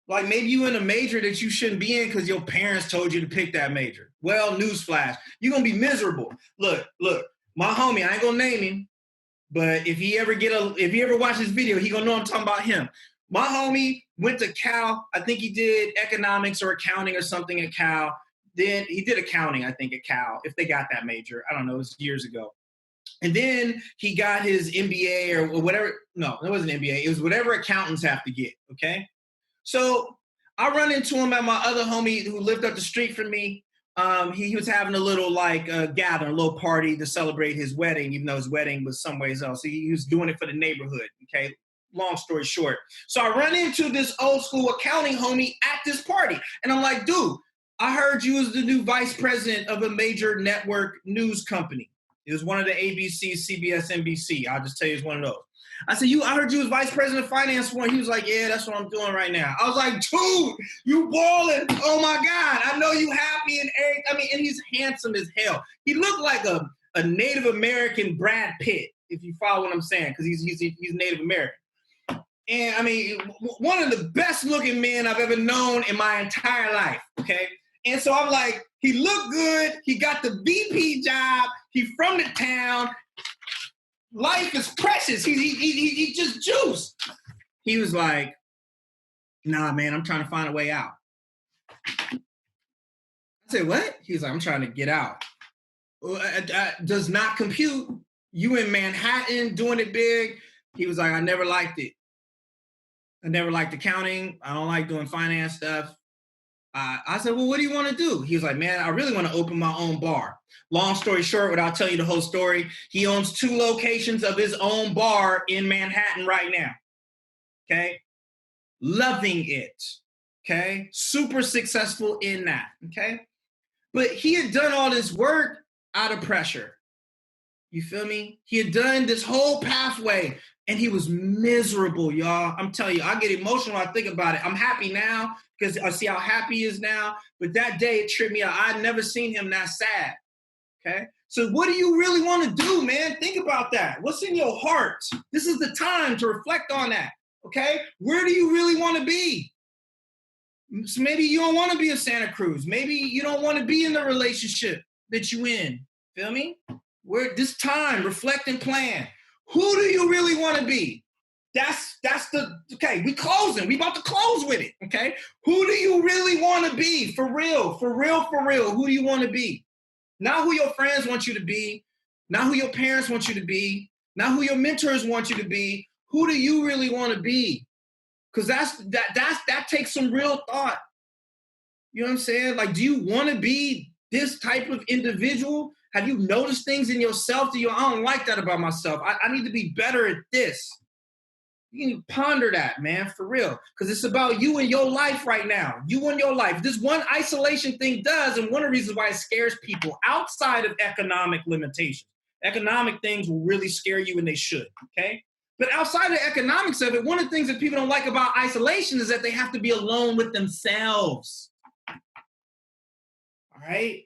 Like, maybe you in a major that you shouldn't be in because your parents told you to pick that major. Well, newsflash, you're going to be miserable. Look, my homie, I ain't going to name him, but if he ever watch this video, he going to know I'm talking about him. My homie went to Cal. I think he did economics or accounting or something at Cal. Then he did accounting, I think, at Cal, if they got that major. I don't know, it was years ago. And then he got his MBA or whatever. No, it wasn't MBA. It was whatever accountants have to get, okay? So I run into him at my other homie who lived up the street from me. He was having a little gathering, a little party to celebrate his wedding, even though his wedding was somewhere else. He was doing it for the neighborhood, okay? Long story short. So I run into this old school accounting homie at this party. And I'm like, dude, I heard you was the new vice president of a major network news company. It was one of the ABC, CBS, NBC. I'll just tell you it's one of those. I said, I heard you was vice president of finance for. He was like, yeah, that's what I'm doing right now. I was like, dude, you balling. Oh my God. I know you happy and everything. I mean, and he's handsome as hell. He looked like a Native American Brad Pitt, if you follow what I'm saying, because he's Native American. And I mean, one of the best looking men I've ever known in my entire life, okay? And so I'm like, he looked good. He got the VP job. He from the town. Life is precious. He just juice. He was like, nah, man, I'm trying to find a way out. I said, what? He was like, I'm trying to get out. Does not compute. You in Manhattan doing it big. He was like, I never liked it. I never liked accounting. I don't like doing finance stuff. I said, well, what do you want to do? He was like, man, I really want to open my own bar. Long story short, without telling you the whole story, he owns 2 locations of his own bar in Manhattan right now. Okay? Loving it. Okay? Super successful in that. Okay? But he had done all this work out of pressure. You feel me? He had done this whole pathway and he was miserable, y'all. I'm telling you, I get emotional when I think about it. I'm happy now because I see how happy he is now. But that day it tripped me out. I'd never seen him that sad. Okay? So what do you really want to do, man? Think about that. What's in your heart? This is the time to reflect on that. Okay? Where do you really want to be? So maybe you don't want to be in Santa Cruz. Maybe you don't want to be in the relationship that you in. Feel me? Where this time, reflect and plan. Who do you really want to be? That's okay, we closing. We about to close with it, okay? Who do you really want to be? For real, for real, for real. Who do you want to be? Not who your friends want you to be, not who your parents want you to be, not who your mentors want you to be. Who do you really want to be? Because that takes some real thought. You know what I'm saying? Like, do you want to be this type of individual? Have you noticed things in yourself that I don't like that about myself? I need to be better at this. You can ponder that, man, for real. Because it's about you and your life right now. You and your life. This one isolation thing does, and one of the reasons why it scares people outside of economic limitations. Economic things will really scare you, and they should, okay? But outside of the economics of it, one of the things that people don't like about isolation is that they have to be alone with themselves. All right?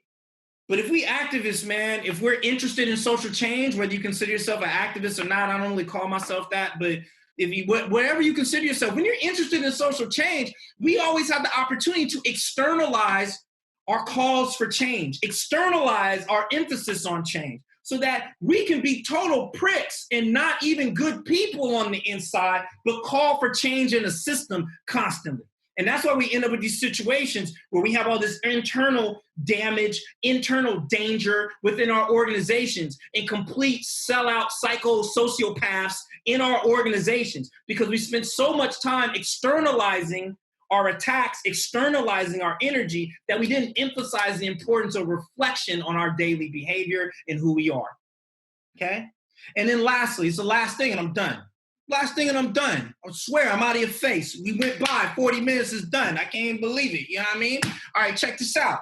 But if we activists, man, if we're interested in social change, whether you consider yourself an activist or not, I don't really call myself that, but if you, whatever you consider yourself, when you're interested in social change, we always have the opportunity to externalize our calls for change, externalize our emphasis on change, so that we can be total pricks and not even good people on the inside, but call for change in the system constantly. And that's why we end up with these situations where we have all this internal damage, internal danger within our organizations, and complete sellout psycho-sociopaths in our organizations, because we spend so much time externalizing our attacks, externalizing our energy, that we didn't emphasize the importance of reflection on our daily behavior and who we are. Okay? And then lastly, it's the last thing and I'm done. Last thing and I'm done. I swear I'm out of your face. We went by, 40 minutes is done. I can't even believe it. You know what I mean? All right, check this out.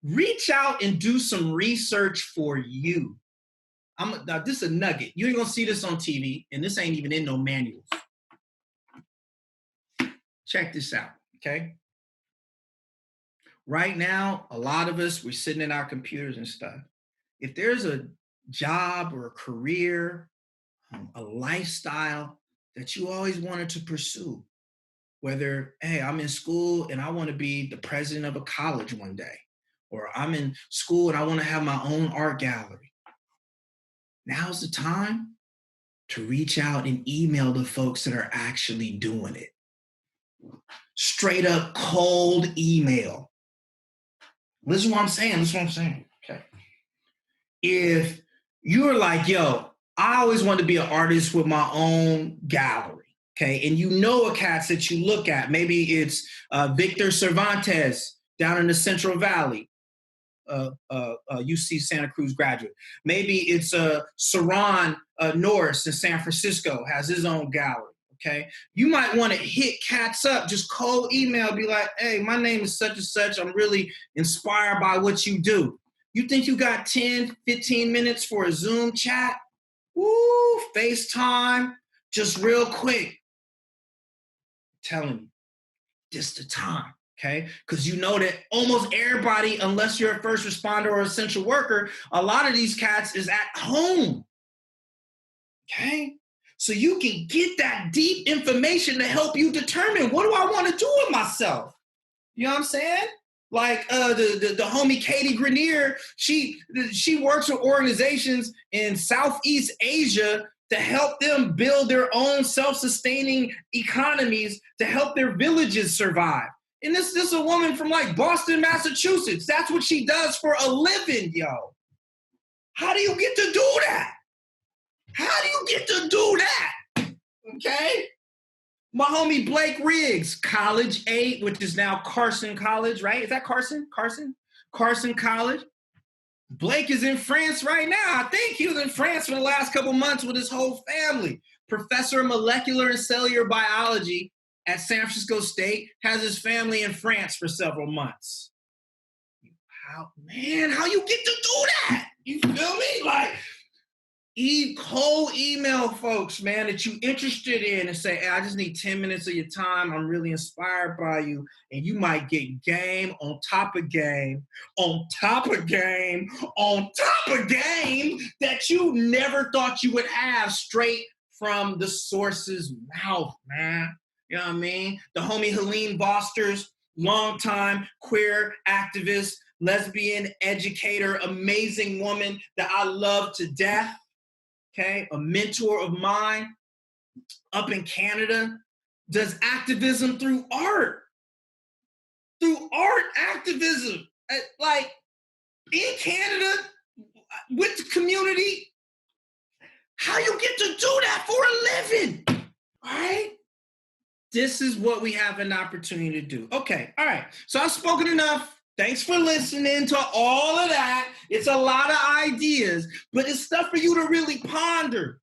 Reach out and do some research for you. Now, this is a nugget. You ain't gonna see this on TV, and this ain't even in no manuals. Check this out, okay? Right now, a lot of us, we're sitting in our computers and stuff. If there's a job or a career, a lifestyle that you always wanted to pursue, whether, hey, I'm in school and I want to be the president of a college one day, or I'm in school and I want to have my own art gallery. Now's the time to reach out and email the folks that are actually doing it. Straight up cold email. Listen to what I'm saying. Okay. If you're like, yo, I always wanted to be an artist with my own gallery, okay? And you know a cats that you look at. Maybe it's Victor Cervantes down in the Central Valley, UC Santa Cruz graduate. Maybe it's Saran Norris in San Francisco, has his own gallery, okay? You might want to hit cats up, just cold email, be like, hey, my name is such and such. I'm really inspired by what you do. You think you got 10, 15 minutes for a Zoom chat? Woo, FaceTime, just real quick. I'm telling you, just the time, okay? Because you know that almost everybody, unless you're a first responder or essential worker, a lot of these cats is at home, okay? So you can get that deep information to help you determine, what do I want to do with myself? You know what I'm saying? Like the homie Katie Grenier, she works with organizations in Southeast Asia to help them build their own self-sustaining economies to help their villages survive. And this is a woman from like Boston, Massachusetts. That's what she does for a living, yo. How do you get to do that? Okay? My homie Blake Riggs, College 8, which is now Carson College, right? Is that Carson? Carson College. Blake is in France right now. I think he was in France for the last couple months with his whole family. Professor of molecular and cellular biology at San Francisco State, has his family in France for several months. How you get to do that? You feel me? Like, cold email folks, man, that you interested in and say, hey, I just need 10 minutes of your time. I'm really inspired by you. And you might get game on top of game, on top of game, on top of game that you never thought you would have straight from the source's mouth, man. You know what I mean? The homie Helene Bosters, longtime queer activist, lesbian educator, amazing woman that I love to death. Okay, a mentor of mine up in Canada does activism through art. Through art activism. Like in Canada with the community. How you get to do that for a living? All right? This is what we have an opportunity to do. Okay, all right. So I've spoken enough. Thanks for listening to all of that. It's a lot of ideas, but it's stuff for you to really ponder.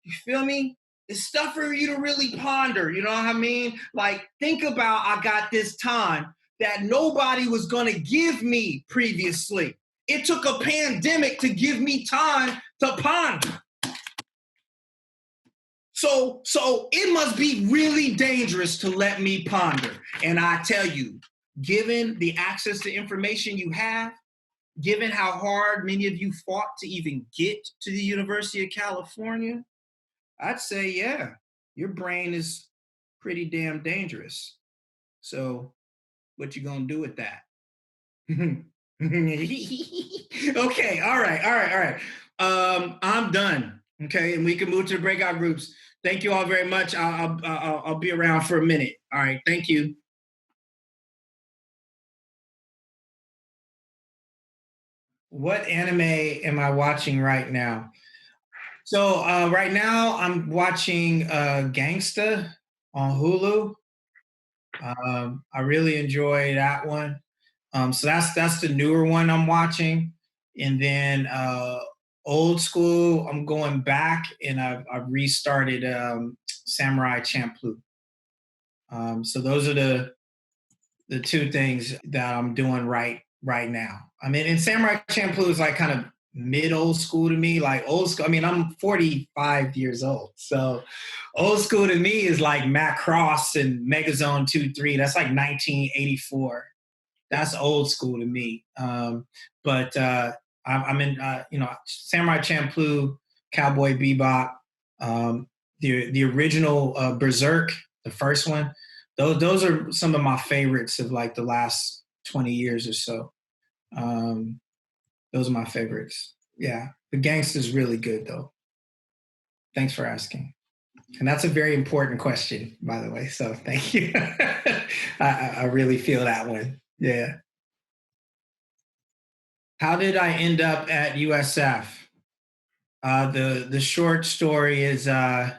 You feel me? It's stuff for you to really ponder. You know what I mean? Like, think about, I got this time that nobody was going to give me previously. It took a pandemic to give me time to ponder. So it must be really dangerous to let me ponder. And I tell you, given the access to information you have, given how hard many of you fought to even get to the University of California, I'd say, yeah, your brain is pretty damn dangerous. So what you gonna do with that? Okay, all right. I'm done. Okay, and we can move to the breakout groups. Thank you all very much. I'll be around for a minute. All right, thank you. What anime am I watching right now? So right now I'm watching Gangsta on Hulu. I really enjoy that one. So that's the newer one I'm watching. And then old school, I'm going back and I've restarted Samurai Champloo. So those are the two things that I'm doing right now. I mean, and Samurai Champloo is like kind of mid-old school to me, like old school. I mean, I'm 45 years old. So old school to me is like Matt Cross and Megazone 2-3. That's like 1984. That's old school to me. But I'm in, Samurai Champloo, Cowboy Bebop, the original Berserk, the first one. Those are some of my favorites of like the last 20 years or so. Those are my favorites. Yeah, the Gangsta's really good though. Thanks for asking. And that's a very important question, by the way. So thank you. I really feel that one. Yeah. How did I end up at USF? The short story is, let's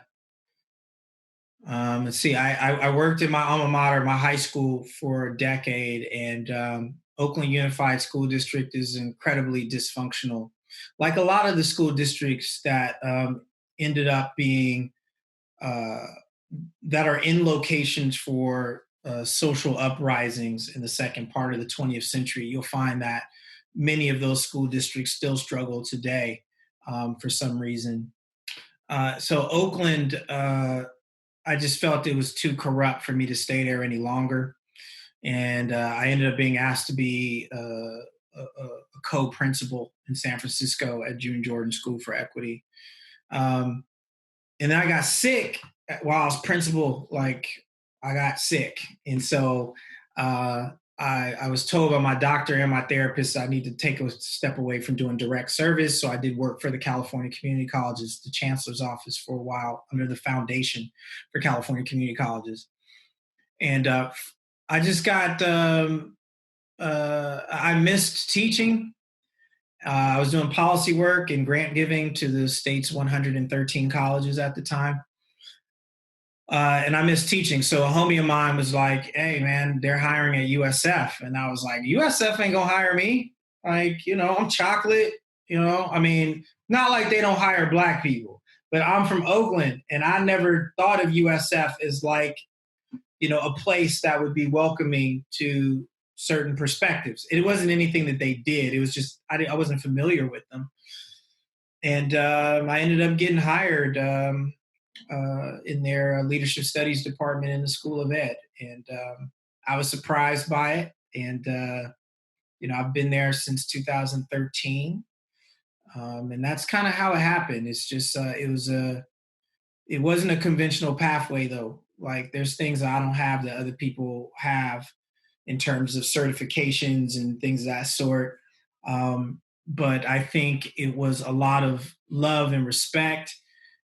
see, I worked in my alma mater, my high school, for a decade, and Oakland Unified School District is incredibly dysfunctional. Like a lot of the school districts that ended up being, that are in locations for social uprisings in the second part of the 20th century, you'll find that many of those school districts still struggle today for some reason. So Oakland, I just felt it was too corrupt for me to stay there any longer. And I ended up being asked to be a co-principal in San Francisco at June Jordan School for Equity. And then I got sick while I was principal. Like, I got sick. And so I was told by my doctor and my therapist I need to take a step away from doing direct service. So I did work for the California Community Colleges, the chancellor's office, for a while under the Foundation for California Community Colleges. And I just got, I missed teaching. I was doing policy work and grant giving to the state's 113 colleges at the time. And I missed teaching. So a homie of mine was like, hey, man, they're hiring at USF. And I was like, USF ain't gonna hire me. Like, I'm chocolate, I mean, not like they don't hire Black people, but I'm from Oakland and I never thought of USF as like, a place that would be welcoming to certain perspectives. It wasn't anything that they did. It was just, I wasn't familiar with them. And I ended up getting hired in their leadership studies department in the School of Ed. And I was surprised by it. And, I've been there since 2013. And that's kind of how it happened. It's just, it wasn't a conventional pathway though. Like there's things that I don't have that other people have in terms of certifications and things of that sort. But I think it was a lot of love and respect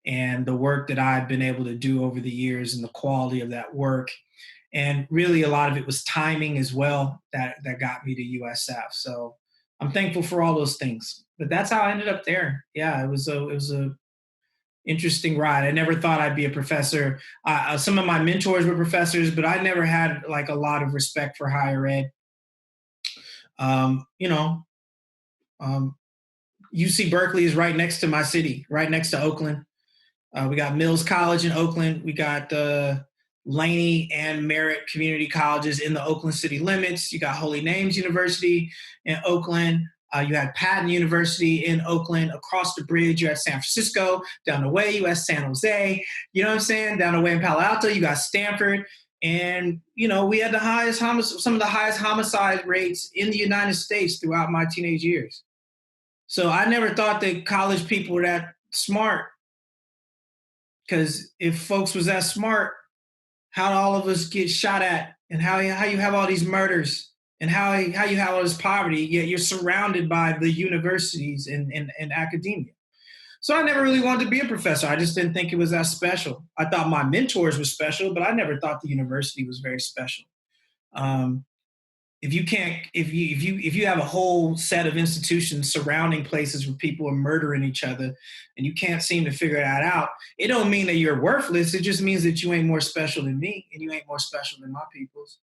and the work that I've been able to do over the years and the quality of that work. And really a lot of it was timing as well that got me to USF. So I'm thankful for all those things. But that's how I ended up there. Yeah, it was a interesting ride. I never thought I'd be a professor. Some of my mentors were professors, but I never had like a lot of respect for higher ed. UC Berkeley is right next to my city, right next to Oakland. We got Mills College in Oakland. We got Laney and Merritt community colleges in the Oakland city limits. You got Holy Names University in Oakland. You had Patton University in Oakland. Across the bridge, you had San Francisco. Down the way, you had San Jose. You know what I'm saying? Down the way in Palo Alto, you got Stanford. And, we had some of the highest homicide rates in the United States throughout my teenage years. So I never thought that college people were that smart. Because if folks was that smart, how all of us get shot at and how you have all these murders and how you have all this poverty, yet you're surrounded by the universities and academia. So I never really wanted to be a professor. I just didn't think it was that special. I thought my mentors were special, but I never thought the university was very special. If you have a whole set of institutions surrounding places where people are murdering each other and you can't seem to figure that out, it don't mean that you're worthless. It just means that you ain't more special than me and you ain't more special than my peoples.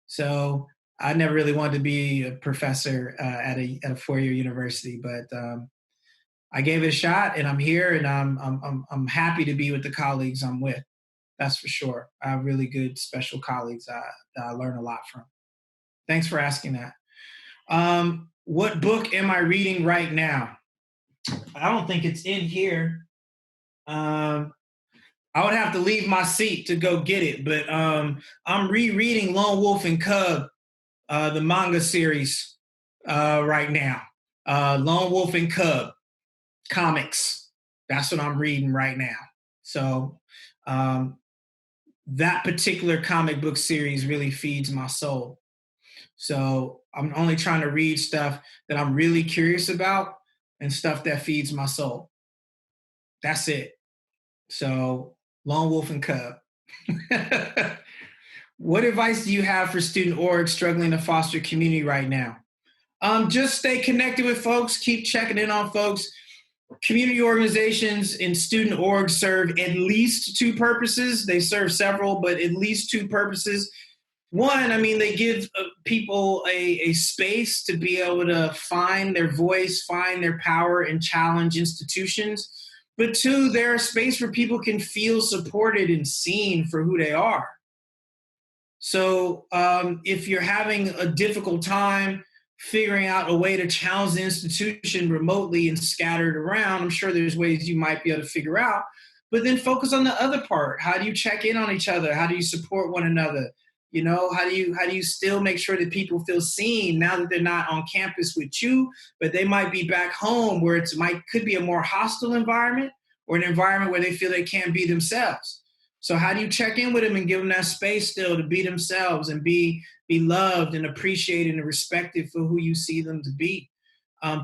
So I never really wanted to be a professor at a four-year university, but I gave it a shot and I'm here and I'm happy to be with the colleagues I'm with. That's for sure. I have really good special colleagues that I learn a lot from. Thanks for asking that. What book am I reading right now? I don't think it's in here. I would have to leave my seat to go get it, but I'm rereading Lone Wolf and Cub, the manga series right now. Lone Wolf and Cub comics. That's what I'm reading right now. So that particular comic book series really feeds my soul. So I'm only trying to read stuff that I'm really curious about and stuff that feeds my soul. That's it. So lone wolf and cub. What advice do you have for student orgs struggling to foster community right now? Just stay connected with folks, keep checking in on folks. Community organizations and student orgs serve at least two purposes. They serve several, but at least two purposes. One, I mean, they give people a space to be able to find their voice, find their power, and challenge institutions. But two, they're a space where people can feel supported and seen for who they are. So if you're having a difficult time figuring out a way to challenge the institution remotely and scattered around, I'm sure there's ways you might be able to figure out, but then focus on the other part. How do you check in on each other? How do you support one another? You know, how do you still make sure that people feel seen now that they're not on campus with you, but they might be back home where could be a more hostile environment or an environment where they feel they can't be themselves. So how do you check in with them and give them that space still to be themselves and be loved and appreciated and respected for who you see them to be?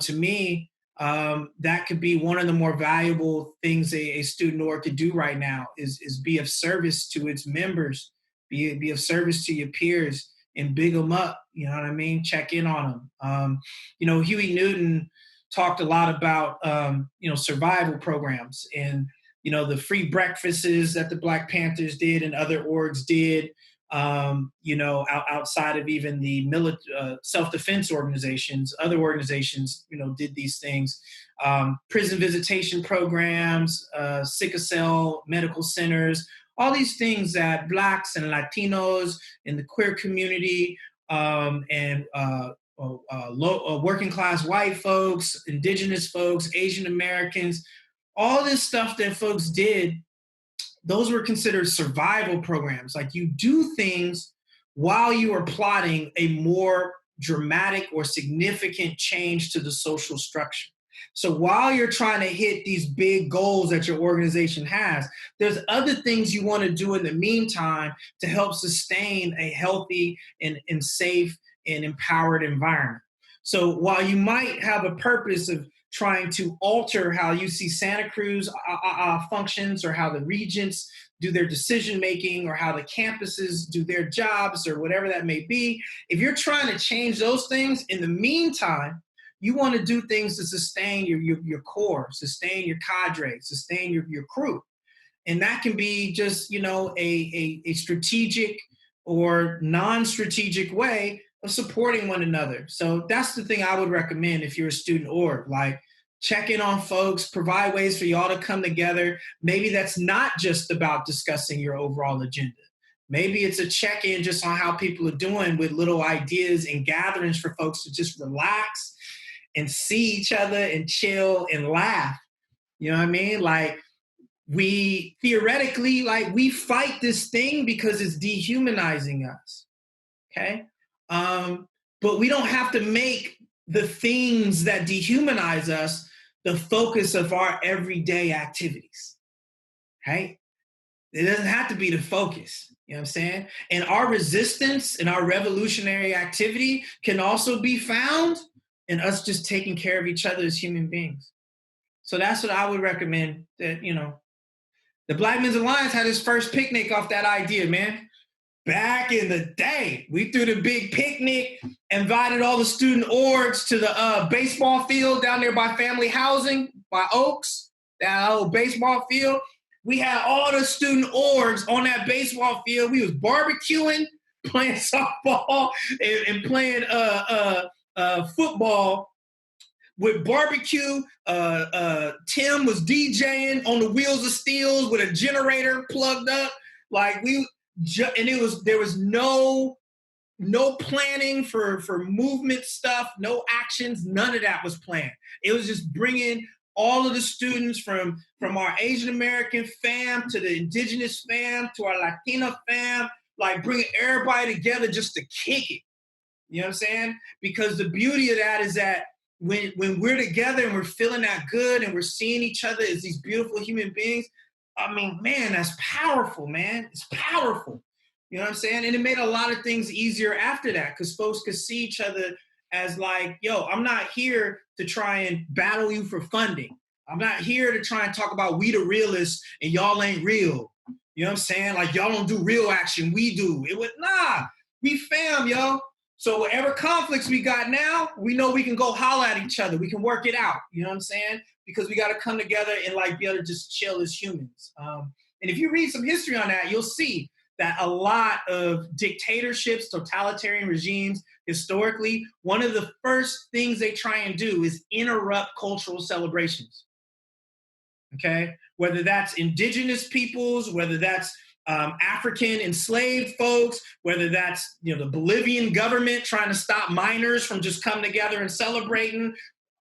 To me, that could be one of the more valuable things a student org could do right now is be of service to its members, be of service to your peers and big them up. You know what I mean? Check in on them. Huey Newton talked a lot about, survival programs and, the free breakfasts that the Black Panthers did and other orgs did, outside of even the self-defense organizations, other organizations, did these things. Prison visitation programs, sickle cell medical centers, all these things that Blacks and Latinos in the queer community and working class white folks, indigenous folks, Asian Americans, all this stuff that folks did, those were considered survival programs. Like you do things while you are plotting a more dramatic or significant change to the social structure. So while you're trying to hit these big goals that your organization has, there's other things you want to do in the meantime to help sustain a healthy and safe and empowered environment. So while you might have a purpose of trying to alter how UC Santa Cruz functions or how the regents do their decision-making or how the campuses do their jobs or whatever that may be, if you're trying to change those things, in the meantime, you want to do things to sustain your core, sustain your cadre, sustain your crew. And that can be just, a strategic or non-strategic way of supporting one another. So that's the thing I would recommend if you're a student org, like check in on folks, provide ways for y'all to come together. Maybe that's not just about discussing your overall agenda. Maybe it's a check-in just on how people are doing with little ideas and gatherings for folks to just relax and see each other and chill and laugh. You know what I mean? Like we theoretically, we fight this thing because it's dehumanizing us. Okay. But we don't have to make the things that dehumanize us the focus of our everyday activities, right? It doesn't have to be the focus, you know what I'm saying? And our resistance and our revolutionary activity can also be found in us just taking care of each other as human beings. So that's what I would recommend that, the Black Men's Alliance had its first picnic off that idea, man. Back in the day, we threw the big picnic, invited all the student orgs to the baseball field down there by Family Housing, by Oaks, that old baseball field. We had all the student orgs on that baseball field. We was barbecuing, playing softball, and playing football with barbecue. Tim was DJing on the Wheels of Steel with a generator plugged up. There was no planning for movement stuff, no actions, none of that was planned. It was just bringing all of the students from our Asian American fam to the indigenous fam to our Latina fam, like bringing everybody together just to kick it. You know what I'm saying? Because the beauty of that is that when we're together and we're feeling that good and we're seeing each other as these beautiful human beings, I mean, man, that's powerful, man. It's powerful. You know what I'm saying? And it made a lot of things easier after that because folks could see each other as like, yo, I'm not here to try and battle you for funding. I'm not here to try and talk about we the realists and y'all ain't real. You know what I'm saying? Like y'all don't do real action, we do. We fam, yo. So whatever conflicts we got now, we know we can go holler at each other. We can work it out. You know what I'm saying? Because we got to come together and like be able to just chill as humans. And if you read some history on that, you'll see that a lot of dictatorships, totalitarian regimes, historically, one of the first things they try and do is interrupt cultural celebrations. Okay? Whether that's indigenous peoples, whether that's African enslaved folks, whether that's the Bolivian government trying to stop minors from just coming together and celebrating,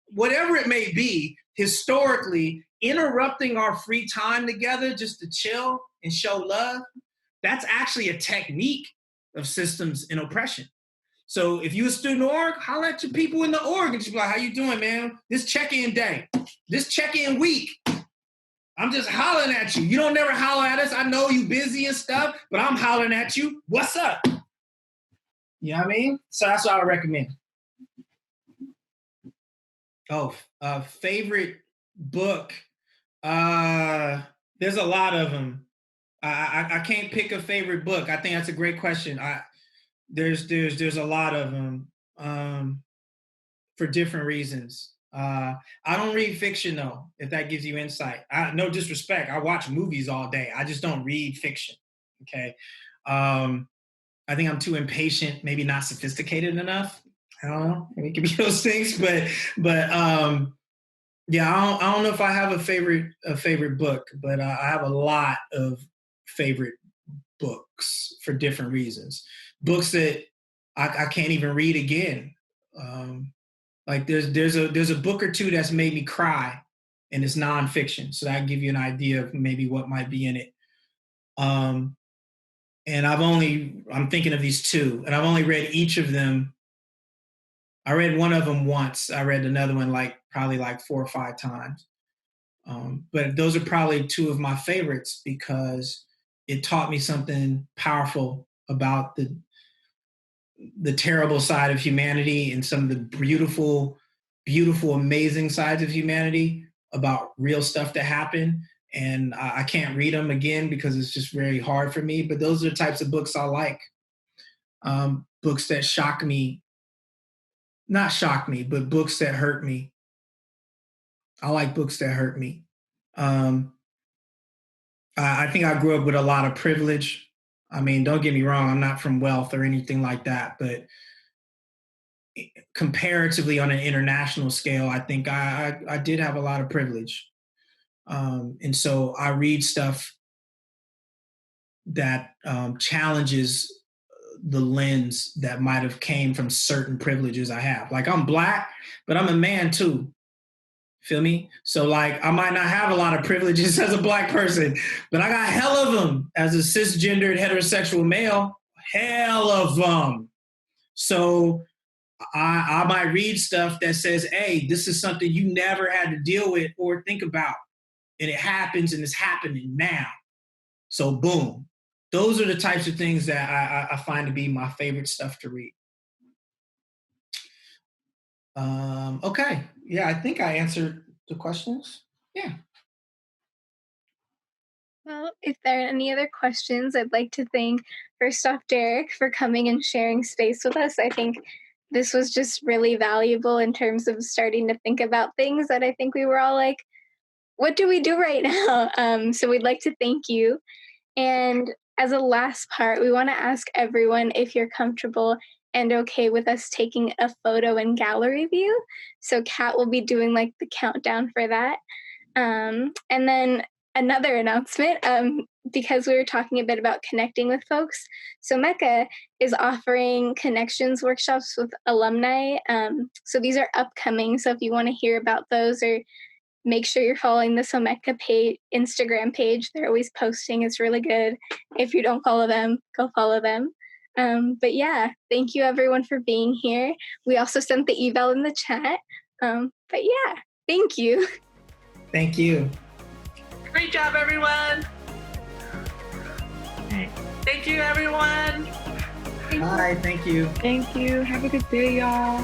whatever it may be, historically, interrupting our free time together just to chill and show love, that's actually a technique of systems and oppression. So if you a student org, holler at your people in the org and just be like, how you doing, man? This check-in day, this check-in week, I'm just hollering at you. You don't never holler at us. I know you busy and stuff, but I'm hollering at you. What's up? You know what I mean? So that's what I would recommend. Oh, favorite book. There's a lot of them. I can't pick a favorite book. I think that's a great question. There's a lot of them for different reasons. I don't read fiction though, if that gives you insight. No disrespect. I watch movies all day. I just don't read fiction. Okay. I think I'm too impatient, maybe not sophisticated enough. I don't know. Maybe it could be those things, but yeah, I don't know if I have a favorite book, but I have a lot of favorite books for different reasons. Books that I can't even read again. Like there's a book or two that's made me cry, and it's nonfiction, so that give you an idea of maybe what might be in it. And I'm thinking of these two, and I've only read each of them. I read one of them once. I read another one probably 4 or 5 times. But those are probably two of my favorites because it taught me something powerful about the terrible side of humanity and some of the beautiful, beautiful, amazing sides of humanity, about real stuff that happened. And I can't read them again because it's just very hard for me. But those are the types of books I like. Books that shock me. Not shock me, but books that hurt me. I like books that hurt me. I think I grew up with a lot of privilege. I mean, don't get me wrong, I'm not from wealth or anything like that, but comparatively on an international scale, I think I did have a lot of privilege. And so I read stuff that challenges the lens that might have came from certain privileges I have. Like I'm Black, but I'm a man too. Feel me? So I might not have a lot of privileges as a Black person, but I got hell of them as a cisgendered heterosexual male, hell of them. So I might read stuff that says, hey, this is something you never had to deal with or think about. And it happens and it's happening now. So boom. Those are the types of things that I find to be my favorite stuff to read. Okay. Yeah, I think I answered the questions. Yeah. Well, if there are any other questions, I'd like to thank, first off, Darrick for coming and sharing space with us. I think this was just really valuable in terms of starting to think about things that I think we were all like, what do we do right now? So we'd like to thank you. And as a last part, we want to ask everyone if you're comfortable and okay with us taking a photo and gallery view. So Kat will be doing the countdown for that. And then another announcement, because we were talking a bit about connecting with folks. So Mecca is offering connections workshops with alumni. So these are upcoming. So if you want to hear about those, or make sure you're following the Someka Instagram page. They're always posting. It's really good. If you don't follow them, go follow them. But yeah, thank you everyone for being here. We also sent the eval in the chat. But yeah, thank you. Thank you. Great job, everyone. Okay. Thank you, everyone. Bye. Thank you. Thank you. Have a good day, y'all.